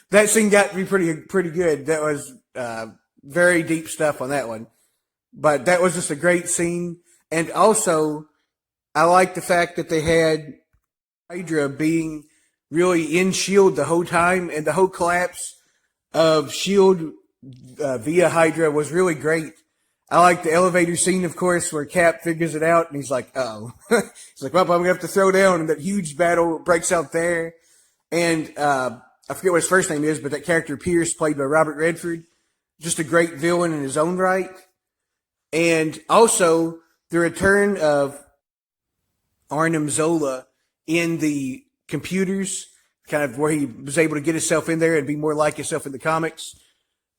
That scene got to be pretty good. That was very deep stuff on that one. But that was just a great scene. And also, I like the fact that they had Hydra being really in S.H.I.E.L.D. the whole time. And the whole collapse of S.H.I.E.L.D. Via Hydra was really great. I like the elevator scene, of course, where Cap figures it out. And he's like, uh-oh. He's like, well, I'm going to have to throw down. And that huge battle breaks out there. And I forget what his first name is, but that character Pierce, played by Robert Redford, just a great villain in his own right. And also the return of Arnim Zola in the computers, kind of where he was able to get himself in there and be more like himself in the comics.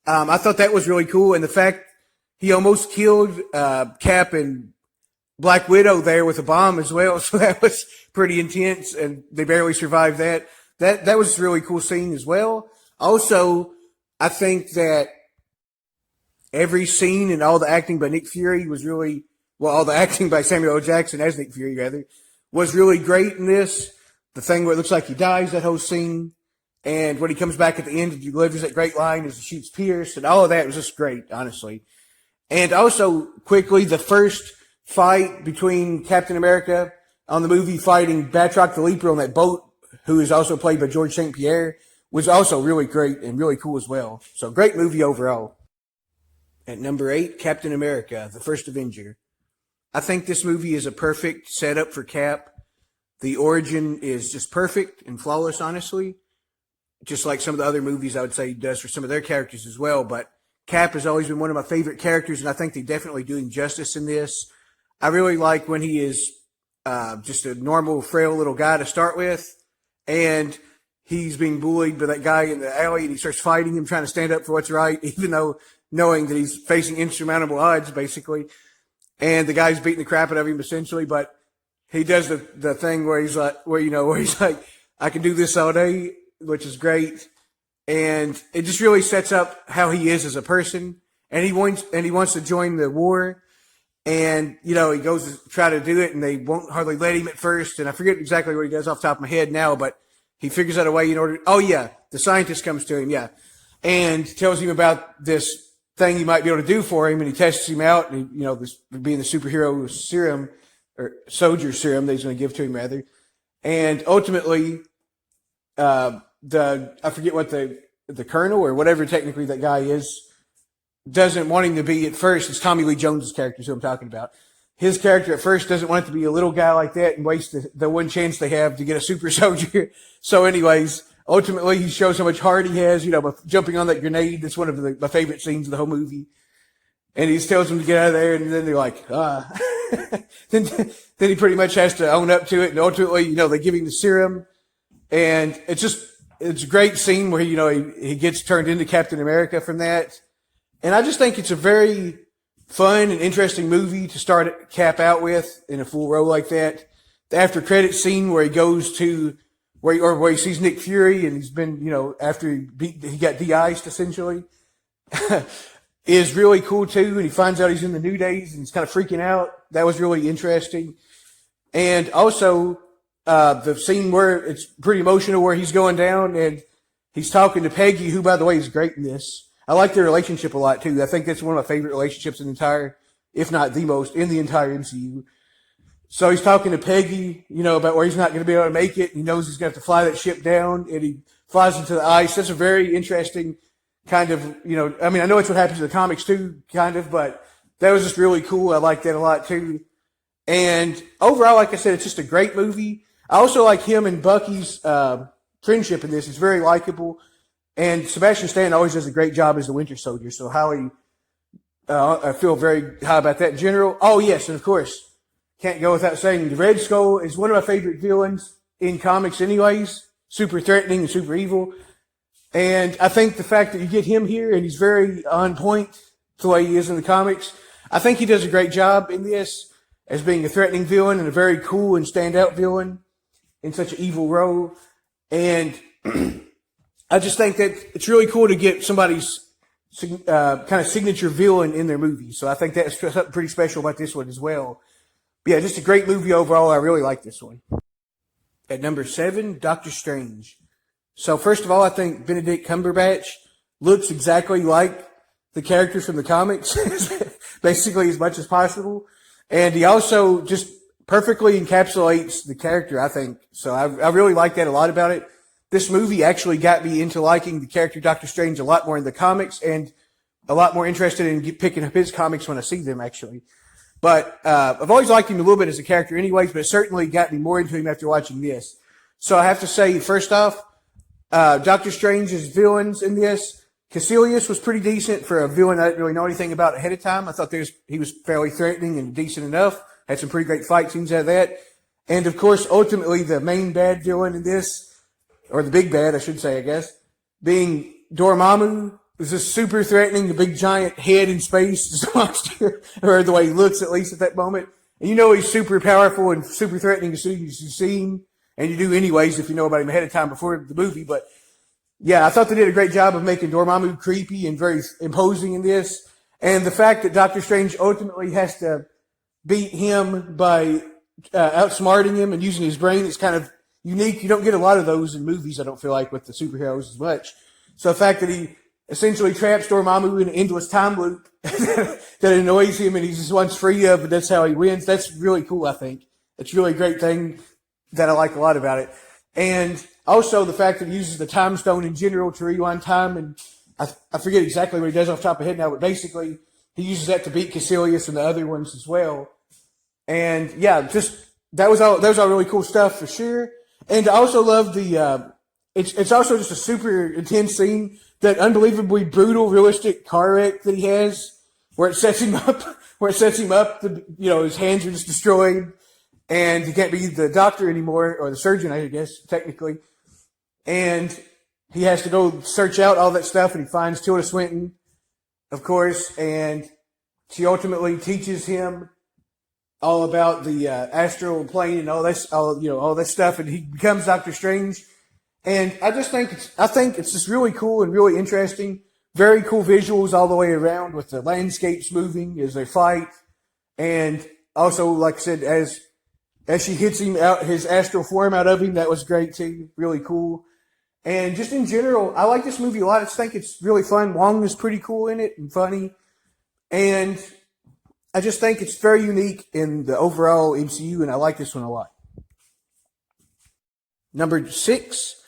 I thought that was really cool. And the fact he almost killed Cap and Black Widow there with a bomb as well. So that was pretty intense, and they barely survived that. That was a really cool scene as well. Also, I think that every scene and all the acting by Nick Fury was really, all the acting by Samuel L. Jackson as Nick Fury, rather, was really great in this. The thing where it looks like he dies, that whole scene. And when he comes back at the end and delivers that great line as he shoots Pierce, and all of that was just great, honestly. And also, quickly, the first fight between Captain America on the movie fighting Batroc the Leaper on that boat, who is also played by George St. Pierre, was also really great and really cool as well. So, great movie overall. At number 8, Captain America, the First Avenger. I think this movie is a perfect setup for Cap. The origin is just perfect and flawless, honestly. Just like some of the other movies I would say he does for some of their characters as well. But Cap has always been one of my favorite characters, and I think they're definitely doing justice in this. I really like when he is just a normal, frail little guy to start with, and he's being bullied by that guy in the alley, and he starts fighting him, trying to stand up for what's right, even though knowing that he's facing insurmountable odds, basically. And the guy's beating the crap out of him, essentially, but he does the thing where he's like, where he's like, I can do this all day, which is great. And it just really sets up how he is as a person. And he wants to join the war. And, he goes to try to do it, and they won't hardly let him at first. And I forget exactly what he does off the top of my head now, but he figures out a way in order. Oh, yeah. The scientist comes to him. Yeah. And tells him about this thing he might be able to do for him. And he tests him out. And, this being the superhero serum, or soldier serum that he's going to give to him, rather. And ultimately, I forget what the colonel or whatever technically that guy is, doesn't want him to be at first. It's Tommy Lee Jones's character, who I'm talking about. His character at first doesn't want it to be a little guy like that and waste the one chance they have to get a super soldier. So anyways, ultimately he shows how much heart he has, by jumping on that grenade. That's one of my favorite scenes of the whole movie. And he tells them to get out of there, and then they're like, then he pretty much has to own up to it. And ultimately, they give him the serum. And it's a great scene where, he gets turned into Captain America from that. And I just think it's a very fun and interesting movie to start Cap out with in a full role like that. The after credit scene where he goes to where he sees Nick Fury, and he's been, after he got de-iced essentially, is really cool too. And he finds out he's in the New Days, and he's kind of freaking out. That was really interesting. And also, the scene where it's pretty emotional, where he's going down and he's talking to Peggy, who, by the way, is great in this. I like their relationship a lot too. I think that's one of my favorite relationships in the entire, if not the most, in the entire MCU. So he's talking to Peggy, about where he's not going to be able to make it. He knows he's going to have to fly that ship down, and he flies into the ice. That's a very interesting kind of, I know it's what happens in the comics too, kind of, but that was just really cool. I like that a lot too. And overall, like I said, it's just a great movie. I also like him and Bucky's friendship in this. It's very likable. And Sebastian Stan always does a great job as the Winter Soldier. So I feel very high about that in general. Oh, yes, and of course, can't go without saying the Red Skull is one of my favorite villains in comics anyways. Super threatening and super evil. And I think the fact that you get him here and he's very on point the way he is in the comics, I think he does a great job in this as being a threatening villain and a very cool and standout villain in such an evil role. And I just think that it's really cool to get somebody's kind of signature villain in their movie. So I think that's something pretty special about this one as well. But yeah, just a great movie overall. I really like this one. At number 7, Doctor Strange. So first of all, I think Benedict Cumberbatch looks exactly like the characters from the comics, basically as much as possible. And he also just perfectly encapsulates the character, I think. So I really like that a lot about it. This movie actually got me into liking the character Doctor Strange a lot more in the comics and a lot more interested in picking up his comics when I see them, actually. But I've always liked him a little bit as a character anyways, but it certainly got me more into him after watching this. So I have to say, first off, Doctor Strange's villains in this, Caecilius was pretty decent for a villain I didn't really know anything about ahead of time. I thought he was fairly threatening and decent enough. Had some pretty great fight scenes out of that. And of course, ultimately, the main bad villain in this, or the big bad, I should say, I guess, being Dormammu, was just super threatening, the big giant head in space, this monster, or the way he looks at least at that moment. And he's super powerful and super threatening as soon as you see him. And you do anyways if you know about him ahead of time before the movie. But yeah, I thought they did a great job of making Dormammu creepy and very imposing in this. And the fact that Doctor Strange ultimately has to beat him by outsmarting him and using his brain is kind of unique. You don't get a lot of those in movies, I don't feel like, with the superheroes as much. So the fact that he essentially traps Dormammu in an endless time loop that annoys him and he just wants free of, and that's how he wins, that's really cool, I think. It's really a great thing that I like a lot about it. And also the fact that he uses the time stone in general to rewind time, and I forget exactly what he does off the top of my head now, but basically he uses that to beat Caecilius and the other ones as well. And yeah, just that was all really cool stuff for sure. And I also love it's also just a super intense scene, that unbelievably brutal, realistic car wreck that he has, where it sets him up, his hands are just destroyed, and he can't be the doctor anymore, or the surgeon, I guess, technically. And he has to go search out all that stuff, and he finds Tilda Swinton, of course, and she ultimately teaches him all about the astral plane and all that stuff, and he becomes Doctor Strange. And I think it's just really cool and really interesting. Very cool visuals all the way around with the landscapes moving as they fight. And also, like I said, as she hits him out, his astral form out of him, that was great too. Really cool. And just in general, I like this movie a lot. I just think it's really fun. Wong is pretty cool in it and funny. And I just think it's very unique in the overall MCU, and I like this one a lot. Number 6,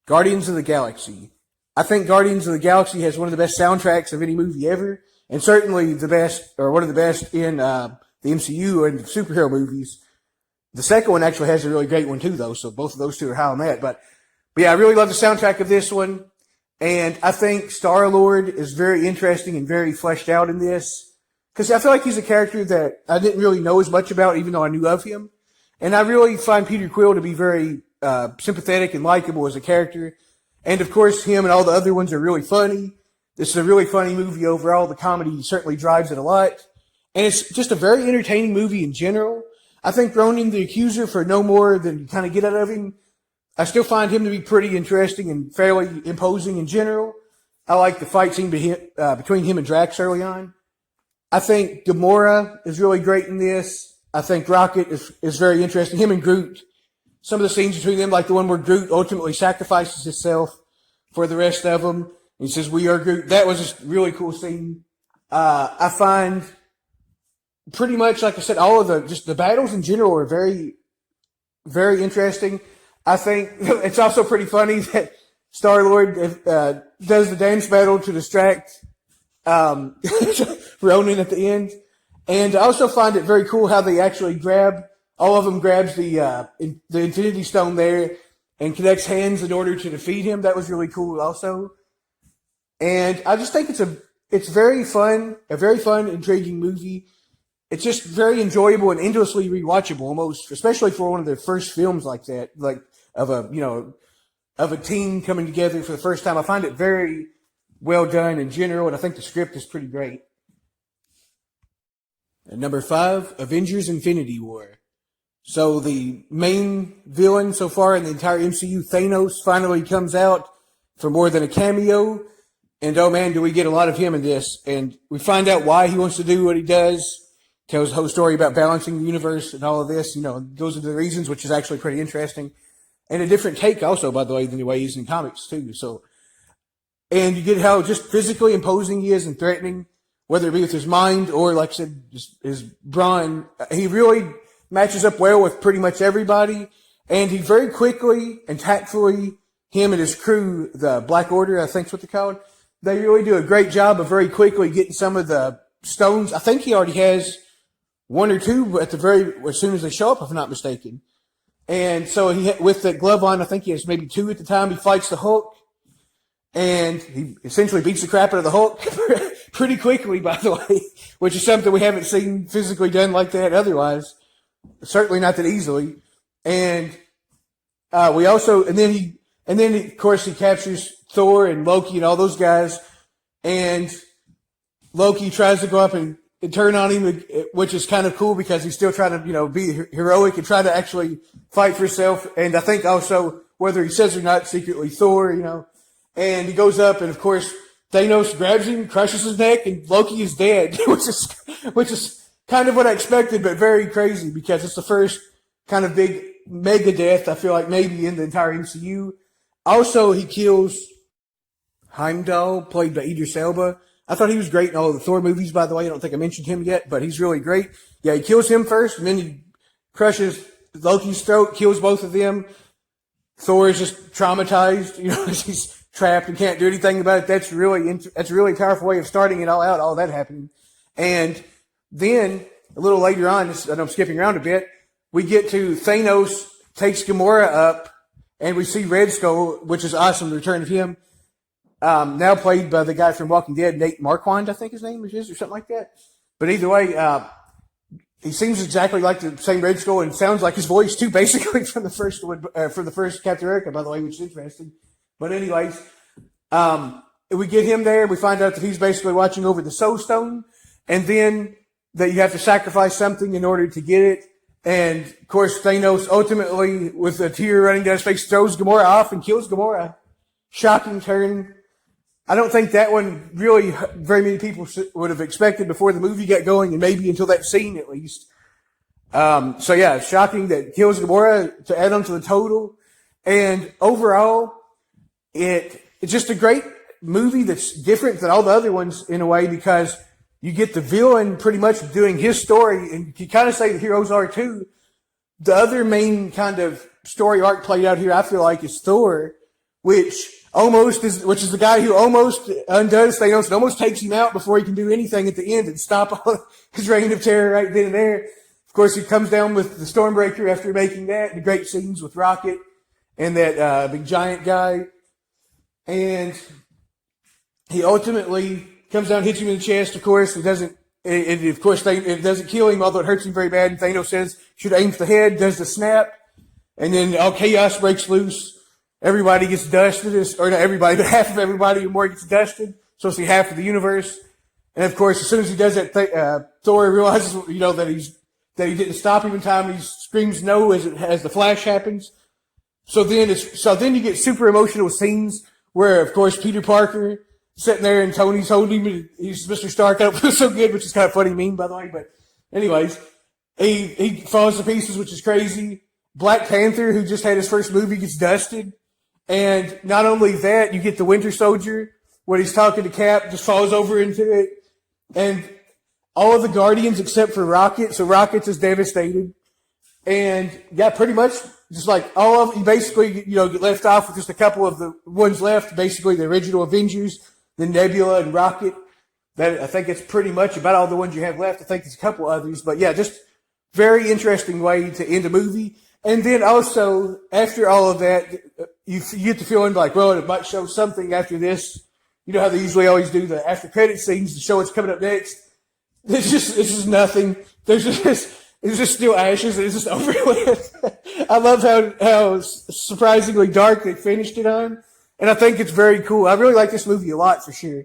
Guardians of the Galaxy. I think Guardians of the Galaxy has one of the best soundtracks of any movie ever, and certainly the best, or one of the best in the MCU and superhero movies. The second one actually has a really great one too, though, so both of those two are high on that. But yeah, I really love the soundtrack of this one, and I think Star-Lord is very interesting and very fleshed out in this, because I feel like he's a character that I didn't really know as much about, even though I knew of him. And I really find Peter Quill to be very sympathetic and likable as a character. And of course, him and all the other ones are really funny. This is a really funny movie overall. The comedy certainly drives it a lot. And it's just a very entertaining movie in general. I think Ronan the Accuser, for no more than you kind of get out of him, I still find him to be pretty interesting and fairly imposing in general. I like the fight scene between him and Drax early on. I think Gamora is really great in this. I think Rocket is very interesting. Him and Groot. Some of the scenes between them, like the one where Groot ultimately sacrifices himself for the rest of them. He says, "We are Groot." That was just a really cool scene. I find pretty much, like I said, all of the battles in general are very, very interesting. I think it's also pretty funny that Star-Lord does the dance battle to distract Ronan at the end. And I also find it very cool how they actually all of them grabs the Infinity Stone there and connects hands in order to defeat him. That was really cool also. And I just think it's very fun, a very fun, intriguing movie. It's just very enjoyable and endlessly rewatchable almost, especially for one of the first films like that, like of a team coming together for the first time. I find it very well done in general, and I think the script is pretty great. And number 5, Avengers Infinity War. So the main villain so far in the entire MCU, Thanos, finally comes out for more than a cameo. And oh man, do we get a lot of him in this. And we find out why he wants to do what he does. Tells the whole story about balancing the universe and all of this. Those are the reasons, which is actually pretty interesting. And a different take also, by the way, than the way he's in comics too. And you get how just physically imposing he is and threatening, whether it be with his mind or, like I said, his brawn. He really matches up well with pretty much everybody. And he very quickly and tactfully, him and his crew, the Black Order, I think is what they're called, they really do a great job of very quickly getting some of the stones. I think he already has 1 or 2 as soon as they show up, if I'm not mistaken. And so with the glove on, I think he has maybe 2 at the time. He fights the Hulk, and he essentially beats the crap out of the Hulk pretty quickly, by the way, which is something we haven't seen physically done like that otherwise. Certainly not that easily. And then of course he captures Thor and Loki and all those guys, and Loki tries to go up and turn on him, which is kind of cool because he's still trying to, be heroic and try to actually fight for himself. And I think also, whether he says or not, secretly Thor, and he goes up, and of course Thanos grabs him, crushes his neck, and Loki is dead, which is kind of what I expected, but very crazy because it's the first kind of big mega death I feel like maybe in the entire MCU. Also, he kills Heimdall, played by Idris Elba. I thought he was great in all of the Thor movies, by the way. I don't think I mentioned him yet, but he's really great. Yeah, he kills him first, and then he crushes Loki's throat, kills both of them. Thor is just traumatized, he's trapped and can't do anything about it. That's a really powerful way of starting it all out, all that happening. And then, a little later on, and I'm skipping around a bit, we get to Thanos takes Gamora up, and we see Red Skull, which is awesome, the return of him. Now played by the guy from Walking Dead, Nate Marquand, I think his name is, or something like that. But either way, he seems exactly like the same Red Skull and sounds like his voice too, basically from the first one, from the first Captain America, by the way, which is interesting. But anyways, we get him there. We find out that he's basically watching over the Soul Stone, and then that you have to sacrifice something in order to get it. And of course, Thanos ultimately, with a tear running down his face, throws Gamora off and kills Gamora. Shocking turn. I don't think that one really very many people would have expected before the movie got going, and maybe until that scene at least. So yeah, shocking that kills Gamora to add on to the total. And overall, it's just a great movie that's different than all the other ones in a way, because you get the villain pretty much doing his story, and you kind of say the heroes are too. The other main kind of story arc played out here, I feel like, is Thor, which is the guy who almost undoes Thanos and almost takes him out before he can do anything at the end and stop all his reign of terror right then and there. Of course, he comes down with the Stormbreaker after making that, the great scenes with Rocket and that big giant guy. And he ultimately comes down, hits him in the chest, of course. It doesn't kill him, although it hurts him very bad. And Thanos says, should aim for the head, does the snap. And then all chaos breaks loose. Everybody gets dusted, or not everybody, but half of everybody or more gets dusted. So it's half of the universe. And of course, as soon as he does that, Thor realizes, that he didn't stop him in time. He screams no as the flash happens. So then you get super emotional scenes where, of course, Peter Parker sitting there and Tony's holding him. He's Mr. Stark. I don't feel so good, which is kind of funny meme, by the way. But anyways, he falls to pieces, which is crazy. Black Panther, who just had his first movie, gets dusted. And not only that, you get the Winter Soldier, when he's talking to Cap, just falls over into it. And all of the Guardians except for Rocket, so Rocket's is devastated. And yeah, pretty much just like all of you basically, get left off with just a couple of the ones left, basically the original Avengers, then Nebula and Rocket. That I think it's pretty much about all the ones you have left. I think there's a couple others, but yeah, just very interesting way to end a movie. And then also, after all of that, you get the feeling like, well, it might show something after this. You know how they usually always do the after credit scenes to show what's coming up next. It's just nothing. It's just still ashes and it's just over with. I love how surprisingly dark they finished it on. And I think it's very cool. I really like this movie a lot for sure.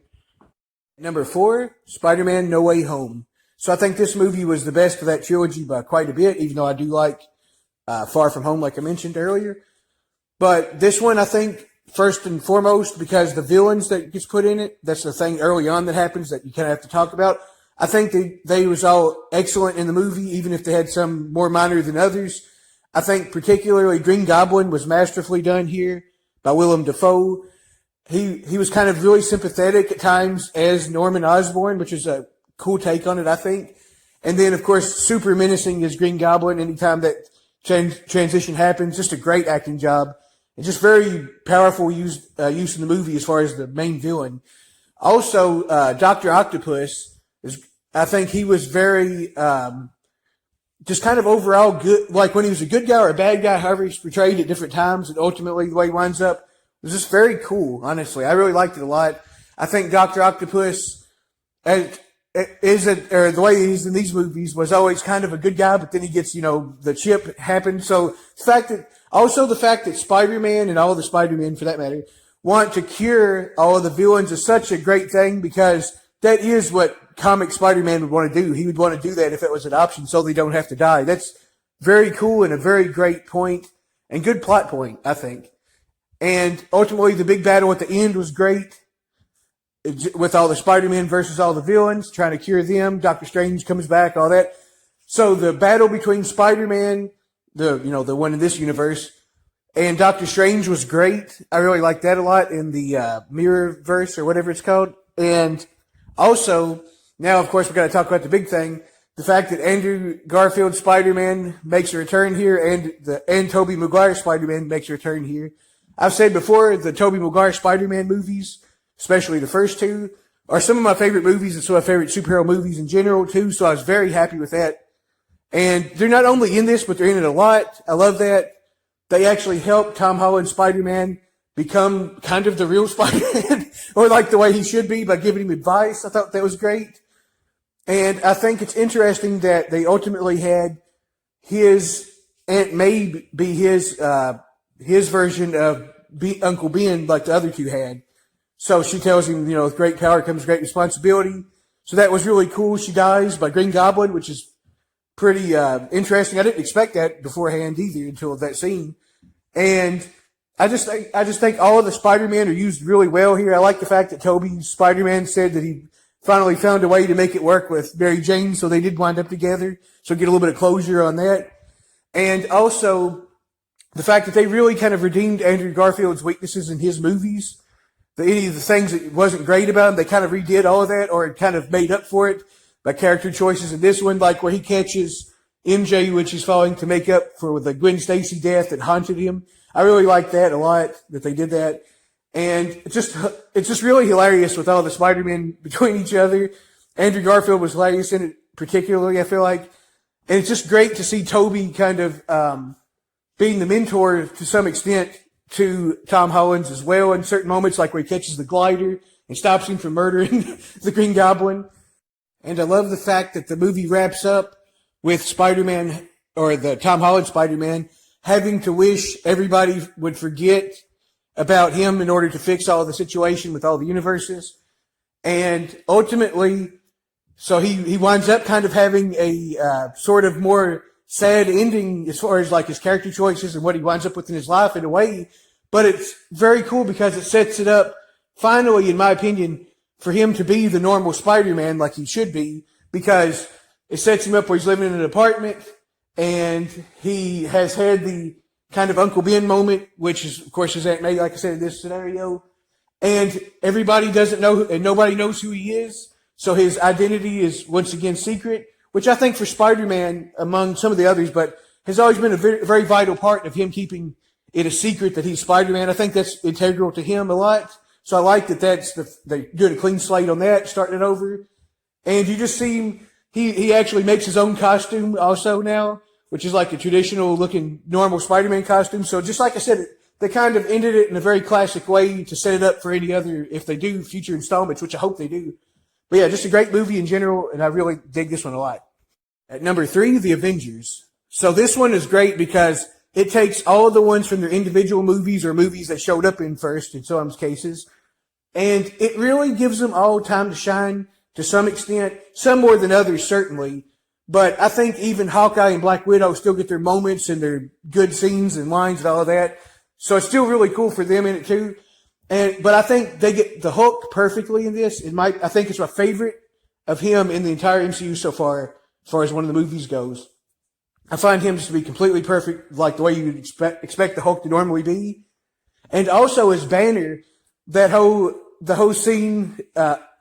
Number 4, SpiderMan No Way Home. So I think this movie was the best of that trilogy by quite a bit, even though I do like Far From Home, like I mentioned earlier. But this one, I think, first and foremost, because the villains that gets put in it, that's the thing early on that happens that you kind of have to talk about. I think they was all excellent in the movie, even if they had some more minor than others. I think particularly Green Goblin was masterfully done here by Willem Dafoe. He was kind of really sympathetic at times as Norman Osborn, which is a cool take on it, I think. And then, of course, super menacing as Green Goblin anytime that transition happens. Just a great acting job. And just very powerful use in the movie as far as the main villain. Also, Dr. Octopus, I think he was very just kind of overall good. Like when he was a good guy or a bad guy, however he's portrayed at different times, and ultimately the way he winds up was just very cool, honestly. I really liked it a lot. I think Dr. Octopus or the way he's in these movies was always kind of a good guy, but then he gets, the chip happened. So the fact that Spider-Man and all the Spider-Men for that matter want to cure all of the villains is such a great thing because that is what comic Spider-Man would want to do. He would want to do that if it was an option so they don't have to die. That's very cool and a very great point and good plot point, I think. And ultimately, the big battle at the end was great with all the Spider-Man versus all the villains, trying to cure them. Doctor Strange comes back, all that. So the battle between Spider-Man, the one in this universe, and Doctor Strange was great. I really liked that a lot in the Mirrorverse or whatever it's called. And also, now, of course, we've got to talk about the big thing. The fact that Andrew Garfield's Spider-Man makes a return here and Tobey Maguire's Spider-Man makes a return here. I've said before, the Tobey Maguire Spider-Man movies, especially the first two, are some of my favorite movies and some of my favorite superhero movies in general, too. So I was very happy with that. And they're not only in this, but they're in it a lot. I love that. They actually helped Tom Holland's Spider-Man become kind of the real Spider-Man, or like the way he should be by giving him advice. I thought that was great. And I think it's interesting that they ultimately had his Aunt May be his version of Uncle Ben like the other two had. So she tells him, with great power comes great responsibility. So that was really cool. She dies by Green Goblin, which is pretty interesting. I didn't expect that beforehand either until that scene. And I just think all of the Spider-Men are used really well here. I like the fact that Tobey's Spider-Man said that he finally found a way to make it work with Mary Jane, so they did wind up together. So get a little bit of closure on that. And also the fact that they really kind of redeemed Andrew Garfield's weaknesses in his movies. Any of the things that wasn't great about him, they kind of redid all of that, or it kind of made up for it by character choices in this one, like where he catches MJ, which is falling to make up for the Gwen Stacy death that haunted him. I really like that a lot, that they did that. And it's just really hilarious with all the Spider-Men between each other. Andrew Garfield was hilarious in it particularly, I feel like. And it's just great to see Tobey kind of being the mentor to some extent to Tom Holland's as well in certain moments, like where he catches the glider and stops him from murdering the Green Goblin. And I love the fact that the movie wraps up with Spider-Man, or the Tom Holland Spider-Man, having to wish everybody would forget about him in order to fix all the situation with all the universes. And ultimately, so he winds up kind of having a sort of more sad ending as far as like his character choices and what he winds up with in his life in a way. But it's very cool because it sets it up, finally, in my opinion, for him to be the normal Spider-Man like he should be, because it sets him up where he's living in an apartment and he has had the kind of Uncle Ben moment, which is, of course, his Aunt May, like I said, in this scenario. and everybody doesn't know, and nobody knows who he is. So his identity is once again secret, which I think for Spider-Man, among some of the others, but has always been a very, very vital part of him keeping it a secret that he's Spider-Man. I think that's integral to him a lot. So I like that they doing a clean slate on that, starting it over. And you just see him, he actually makes his own costume also now, which is like a traditional looking normal Spider-Man costume. So just like I said, they kind of ended it in a very classic way to set it up for any other, if they do future installments, which I hope they do. But yeah, just a great movie in general, and I really dig this one a lot. At number 3, The Avengers. So this one is great because it takes all of the ones from their individual movies or movies that showed up in first in some cases, and it really gives them all time to shine to some extent, some more than others certainly. But I think even Hawkeye and Black Widow still get their moments and their good scenes and lines and all of that. So it's still really cool for them in it too. But I think they get the Hulk perfectly in this. I think it's my favorite of him in the entire MCU so far, as far as one of the movies goes. I find him just to be completely perfect, like the way you would expect the Hulk to normally be. And also as Banner, the whole scene,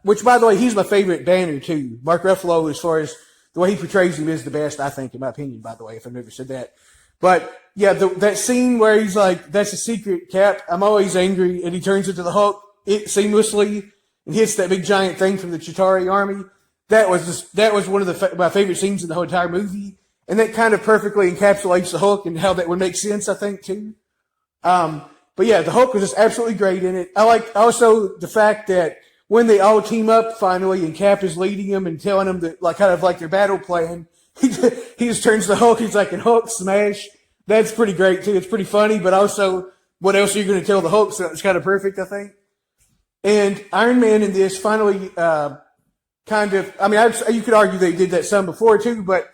which by the way, he's my favorite Banner too. Mark Ruffalo, as far as the way he portrays him, is the best, I think, in my opinion, by the way, if I've never said that. But yeah, that scene where he's like, that's a secret, Cap, I'm always angry, and he turns into the Hulk seamlessly and hits that big giant thing from the Chitauri army. That was one of my favorite scenes in the whole entire movie. And that kind of perfectly encapsulates the Hulk and how that would make sense, I think, too. But yeah, the Hulk was just absolutely great in it. I like also the fact that when they all team up finally and Cap is leading them and telling them that, like, kind of like their battle plan, he just turns to the Hulk. He's like, and Hulk smash. That's pretty great too. It's pretty funny, but also what else are you going to tell the Hulk? So it's kind of perfect, I think. And Iron Man in this finally, you could argue they did that some before too, but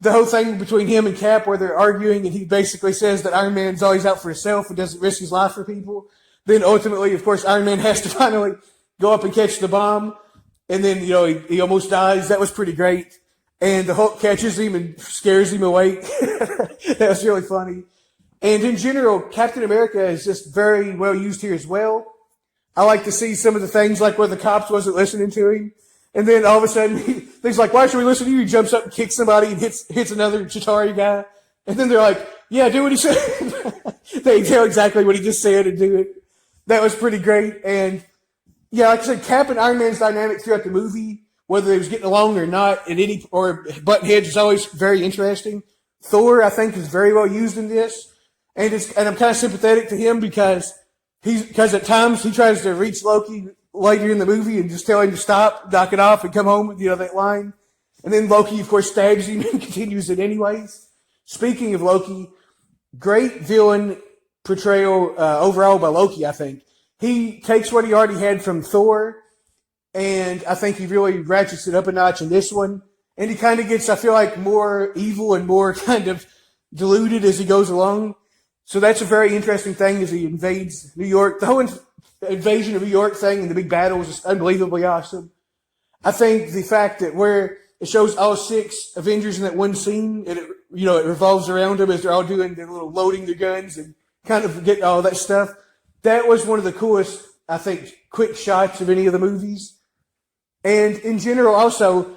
the whole thing between him and Cap where they're arguing and he basically says that Iron Man's always out for himself and doesn't risk his life for people. Then ultimately, of course, Iron Man has to finally go up and catch the bomb. And then, he almost dies. That was pretty great. And the Hulk catches him and scares him away. That was really funny. And in general, Captain America is just very well used here as well. I like to see some of the things like where the cops wasn't listening to him. And then all of a sudden, he's like, why should we listen to you? He jumps up and kicks somebody and hits another Chitauri guy. And then they're like, yeah, do what he said. They tell exactly what he just said and do it. That was pretty great. And yeah, like I said, Cap and Iron Man's dynamic throughout the movie, whether they was getting along or not, or button heads, is always very interesting. Thor, I think, is very well used in this. And I'm kind of sympathetic to him because at times he tries to reach Loki later in the movie and just tell him to stop, knock it off, and come home with, that line. And then Loki, of course, stabs him and continues it anyways. Speaking of Loki, great villain portrayal overall by Loki, I think. He takes what he already had from Thor, and I think he really ratchets it up a notch in this one. And he kind of gets, I feel like, more evil and more kind of diluted as he goes along. So that's a very interesting thing as he invades New York. The whole invasion of New York thing and the big battle was just unbelievably awesome. I think the fact that where it shows all 6 Avengers in that one scene, and it revolves around them as they're all doing their little loading their guns and kind of getting all that stuff. That was one of the coolest, I think, quick shots of any of the movies. And in general, also,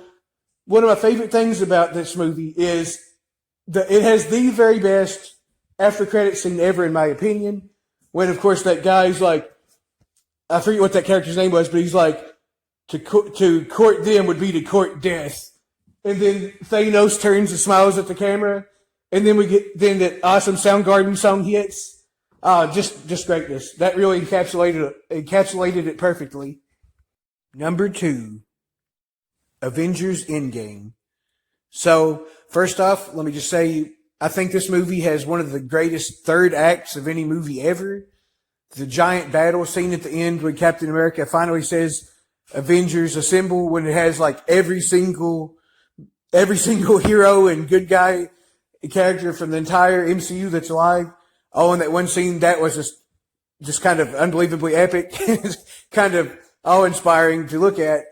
one of my favorite things about this movie is that it has the very best after credit scene ever, in my opinion. When, of course, that guy's like, I forget what that character's name was, but he's like, to court them would be to court death. And then Thanos turns and smiles at the camera. And then then that awesome Soundgarden song hits. Just greatness. That really encapsulated it perfectly. Number 2, Avengers Endgame. So, first off, let me just say, I think this movie has one of the greatest third acts of any movie ever. The giant battle scene at the end when Captain America finally says, Avengers assemble, when it has like every single hero and good guy character from the entire MCU that's alive. Oh, in that one scene, that was just kind of unbelievably epic, kind of awe-inspiring to look at.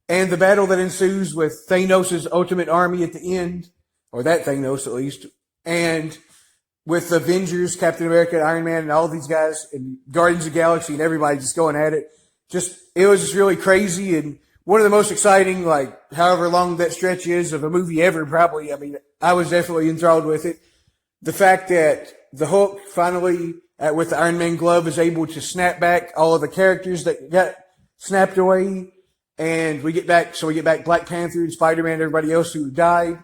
And the battle that ensues with Thanos' ultimate army at the end, or that Thanos at least, and with Avengers, Captain America, Iron Man, and all these guys, and Guardians of the Galaxy, and everybody just going at it. It was just really crazy, and one of the most exciting, like, however long that stretch is of a movie ever, probably. I mean, I was definitely enthralled with it. The fact that the Hulk finally, with the Iron Man glove, is able to snap back all of the characters that got snapped away, and we get back Black Panther and Spider-Man and everybody else who died.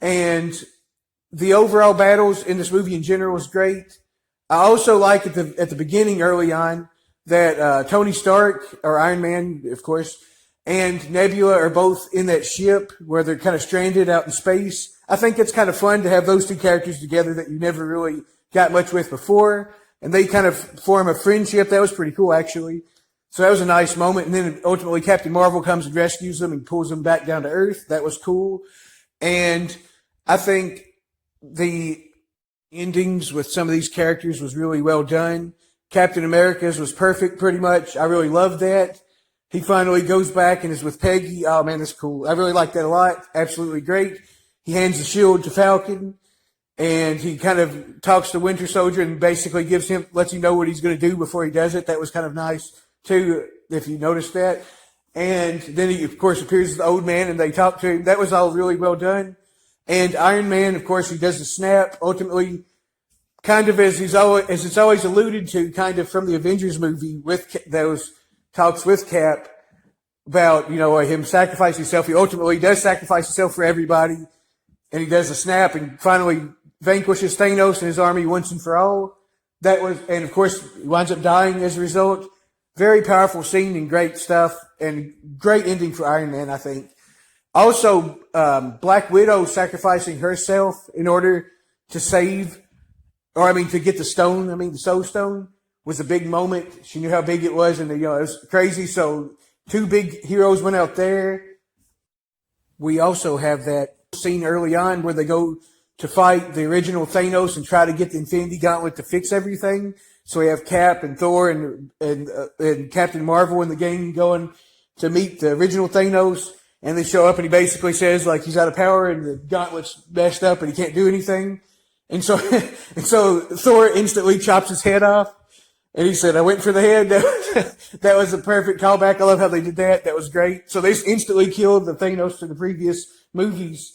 And the overall battles in this movie in general was great. I also like at the beginning, early on, that Tony Stark, or Iron Man, of course, and Nebula are both in that ship where they're kind of stranded out in space. I think it's kind of fun to have those two characters together that you never really got much with before, and they kind of form a friendship. That was pretty cool, actually. So that was a nice moment. And then ultimately Captain Marvel comes and rescues them and pulls them back down to Earth. That was cool. And I think the endings with some of these characters was really well done. Captain America's was perfect, pretty much. I really loved that. He finally goes back and is with Peggy. Oh man, that's cool. I really like that a lot. Absolutely great. He hands the shield to Falcon, and he kind of talks to Winter Soldier and basically lets him know what he's going to do before he does it. That was kind of nice too, if you noticed that. And then he, of course, appears as the old man, and they talk to him. That was all really well done. And Iron Man, of course, he does the snap. Ultimately, kind of as it's always alluded to, kind of from the Avengers movie with those talks with Cap about, him sacrificing himself. He ultimately does sacrifice himself for everybody, and he does the snap and finally vanquishes Thanos and his army once and for all. And of course, he winds up dying as a result. Very powerful scene and great stuff, and great ending for Iron Man, I think. Also, Black Widow sacrificing herself in order to to get the stone, the Soul Stone, was a big moment. She knew how big it was, and it was crazy. So two big heroes went out there. We also have that scene early on where they go to fight the original Thanos and try to get the Infinity Gauntlet to fix everything. So we have Cap and Thor and Captain Marvel in the game going to meet the original Thanos, and they show up and he basically says like he's out of power and the gauntlet's messed up and he can't do anything. And so Thor instantly chops his head off, and he said, "I went for the head." That was a perfect callback. I love how they did that. That was great. So they instantly killed the Thanos from the previous movies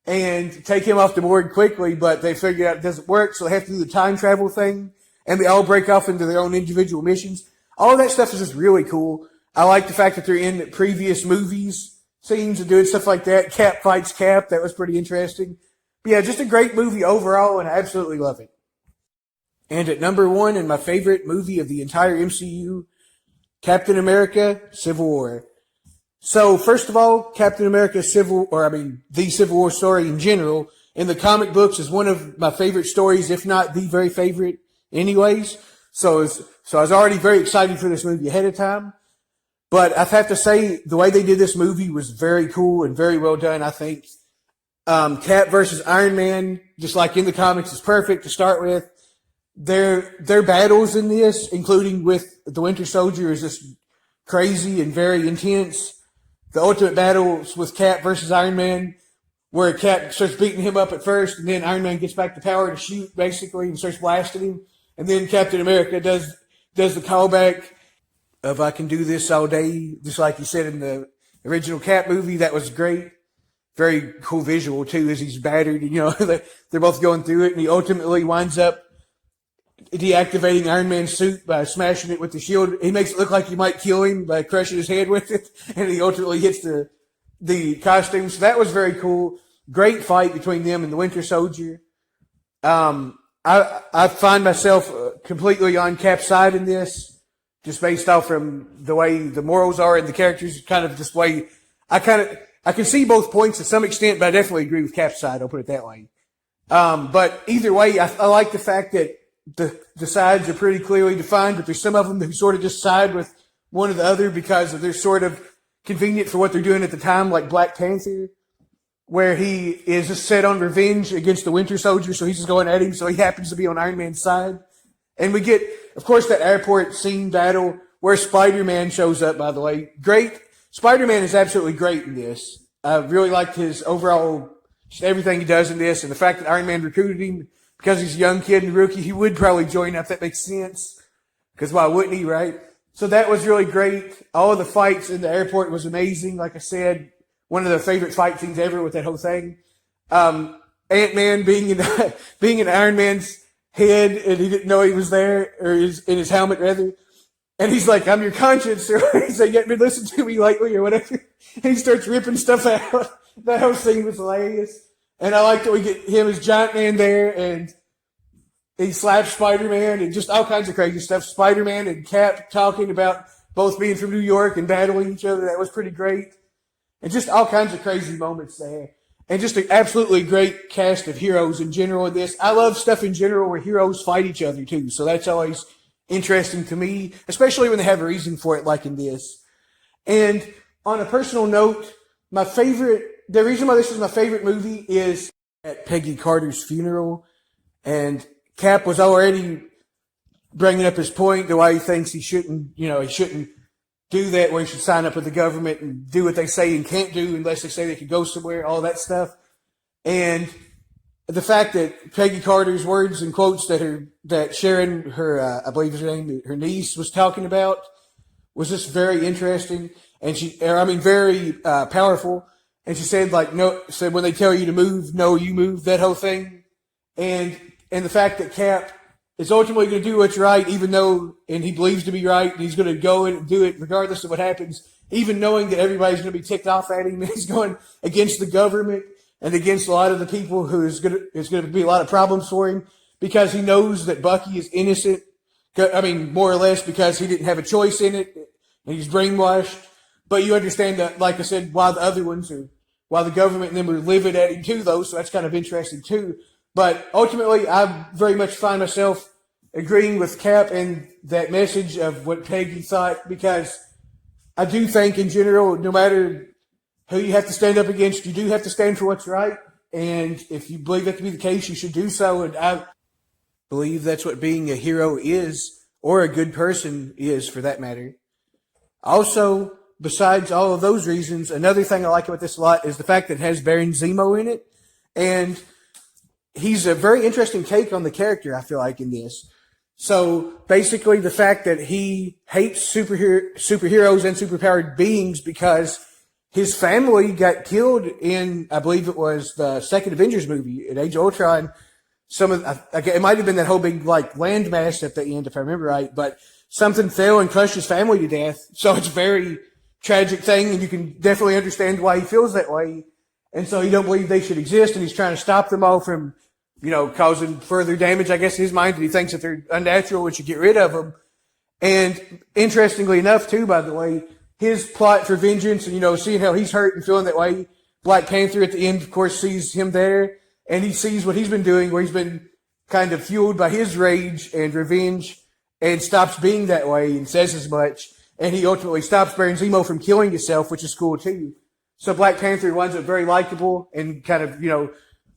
and take him off the board quickly, but they figured out it doesn't work, so they have to do the time travel thing. And they all break off into their own individual missions. All of that stuff is just really cool. I like the fact that they're in previous movies, scenes, and doing stuff like that. Cap fights Cap. That was pretty interesting. But yeah, just a great movie overall, and I absolutely love it. And at number 1, in my favorite movie of the entire MCU, Captain America Civil War. So first of all, Captain America the Civil War story in general, in the comic books is one of my favorite stories, if not the very favorite. Anyways, so I was already very excited for this movie ahead of time, but I have to say the way they did this movie was very cool and very well done. I think Cap versus Iron Man, just like in the comics, is perfect to start with. Their battles in this, including with the Winter Soldier, is just crazy and very intense. The ultimate battles with Cap versus Iron Man, where Cap starts beating him up at first, and then Iron Man gets back the power to shoot, basically, and starts blasting him. And then Captain America does the callback of "I can do this all day," just like he said in the original Cap movie. That was great. Very cool visual, too, as he's battered. And, they're both going through it, and he ultimately winds up deactivating Iron Man's suit by smashing it with the shield. He makes it look like he might kill him by crushing his head with it, and he ultimately hits the costume. So that was very cool. Great fight between them and the Winter Soldier. I find myself completely on Cap's side in this, just based off from the way the morals are and the characters, kind of just way I can see both points to some extent, but I definitely agree with Cap's side. I'll put it that way. But either way, I like the fact that the sides are pretty clearly defined, but there's some of them who sort of just side with one or the other because they're sort of convenient for what they're doing at the time, like Black Panther, where he is just set on revenge against the Winter Soldier, so he's just going at him, so he happens to be on Iron Man's side. And we get, of course, that airport scene battle where Spider-Man shows up, by the way. Great. Spider-Man is absolutely great in this. I really liked his overall, just everything he does in this, and the fact that Iron Man recruited him because he's a young kid and rookie, he would probably join up. That makes sense. Because why wouldn't he, right? So that was really great. All of the fights in the airport was amazing. Like I said, one of the favorite fight scenes ever with that whole thing. AntMan being in Iron Man's head and he didn't know he was there, or in his helmet rather. And he's like, "I'm your conscience," or he's like, "Let me listen to me lately," or whatever. And he starts ripping stuff out. That whole scene was hilarious. And I like that we get him as Giant Man there, and he slaps Spider-Man and just all kinds of crazy stuff. Spider-Man and Cap talking about both being from New York and battling each other. That was pretty great. And just all kinds of crazy moments there. And just an absolutely great cast of heroes in general in this. I love stuff in general where heroes fight each other too. So that's always interesting to me, especially when they have a reason for it like in this. And on a personal note, the reason why this is my favorite movie is at Peggy Carter's funeral. And Cap was already bringing up his point, the way he thinks he shouldn't do that, where he should sign up with the government and do what they say and can't do unless they say they could go somewhere, all that stuff. And the fact that Peggy Carter's words and quotes that Sharon, I believe her name, her niece, was talking about was just very interesting. And very powerful. And she said, said when they tell you to move, no, you move, that whole thing. And the fact that Cap is ultimately going to do what's right, and he believes to be right, and he's going to go and do it regardless of what happens, even knowing that everybody's going to be ticked off at him, and he's going against the government and against a lot of the people who is going to be a lot of problems for him, because he knows that Bucky is innocent. I mean, more or less, because he didn't have a choice in it, and he's brainwashed. But you understand that, like I said, while the government and them were livid at him too, though, so that's kind of interesting too. But ultimately, I very much find myself agreeing with Cap and that message of what Peggy thought, because I do think in general, no matter who you have to stand up against, you do have to stand for what's right. And if you believe that to be the case, you should do so. And I believe that's what being a hero is, or a good person is for that matter. Also, besides all of those reasons, another thing I like about this a lot is the fact that it has Baron Zemo in it. And he's a very interesting take on the character, I feel like, in this. So basically the fact that he hates superheroes and superpowered beings because his family got killed in, I believe it was the second Avengers movie, in Age of Ultron. It might have been that whole big landmass at the end, if I remember right, but something fell and crushed his family to death. So it's a very tragic thing, and you can definitely understand why he feels that way. And so he don't believe they should exist, and he's trying to stop them all from, causing further damage, I guess, in his mind, and he thinks that they're unnatural and should get rid of them. And interestingly enough, too, by the way, his plot for vengeance and, seeing how he's hurt and feeling that way, Black Panther at the end, of course, sees him there, and he sees what he's been doing, where he's been kind of fueled by his rage and revenge, and stops being that way and says as much. And he ultimately stops Baron Zemo from killing himself, which is cool, too. So Black Panther winds up very likable and kind of,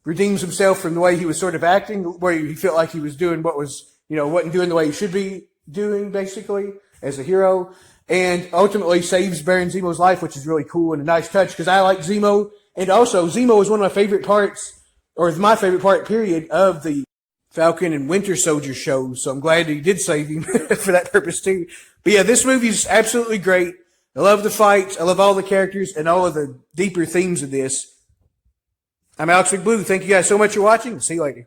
redeems himself from the way he was sort of acting, where he felt like he was doing wasn't doing the way he should be doing, basically, as a hero. And ultimately saves Baron Zemo's life, which is really cool and a nice touch, because I like Zemo. And also, Zemo is one of my favorite parts, or is my favorite part, period, of the Falcon and Winter Soldier show. So I'm glad that he did save him for that purpose, too. But yeah, this movie is absolutely great. I love the fights. I love all the characters and all of the deeper themes of this. I'm Alex McBlue. Thank you guys so much for watching. See you later.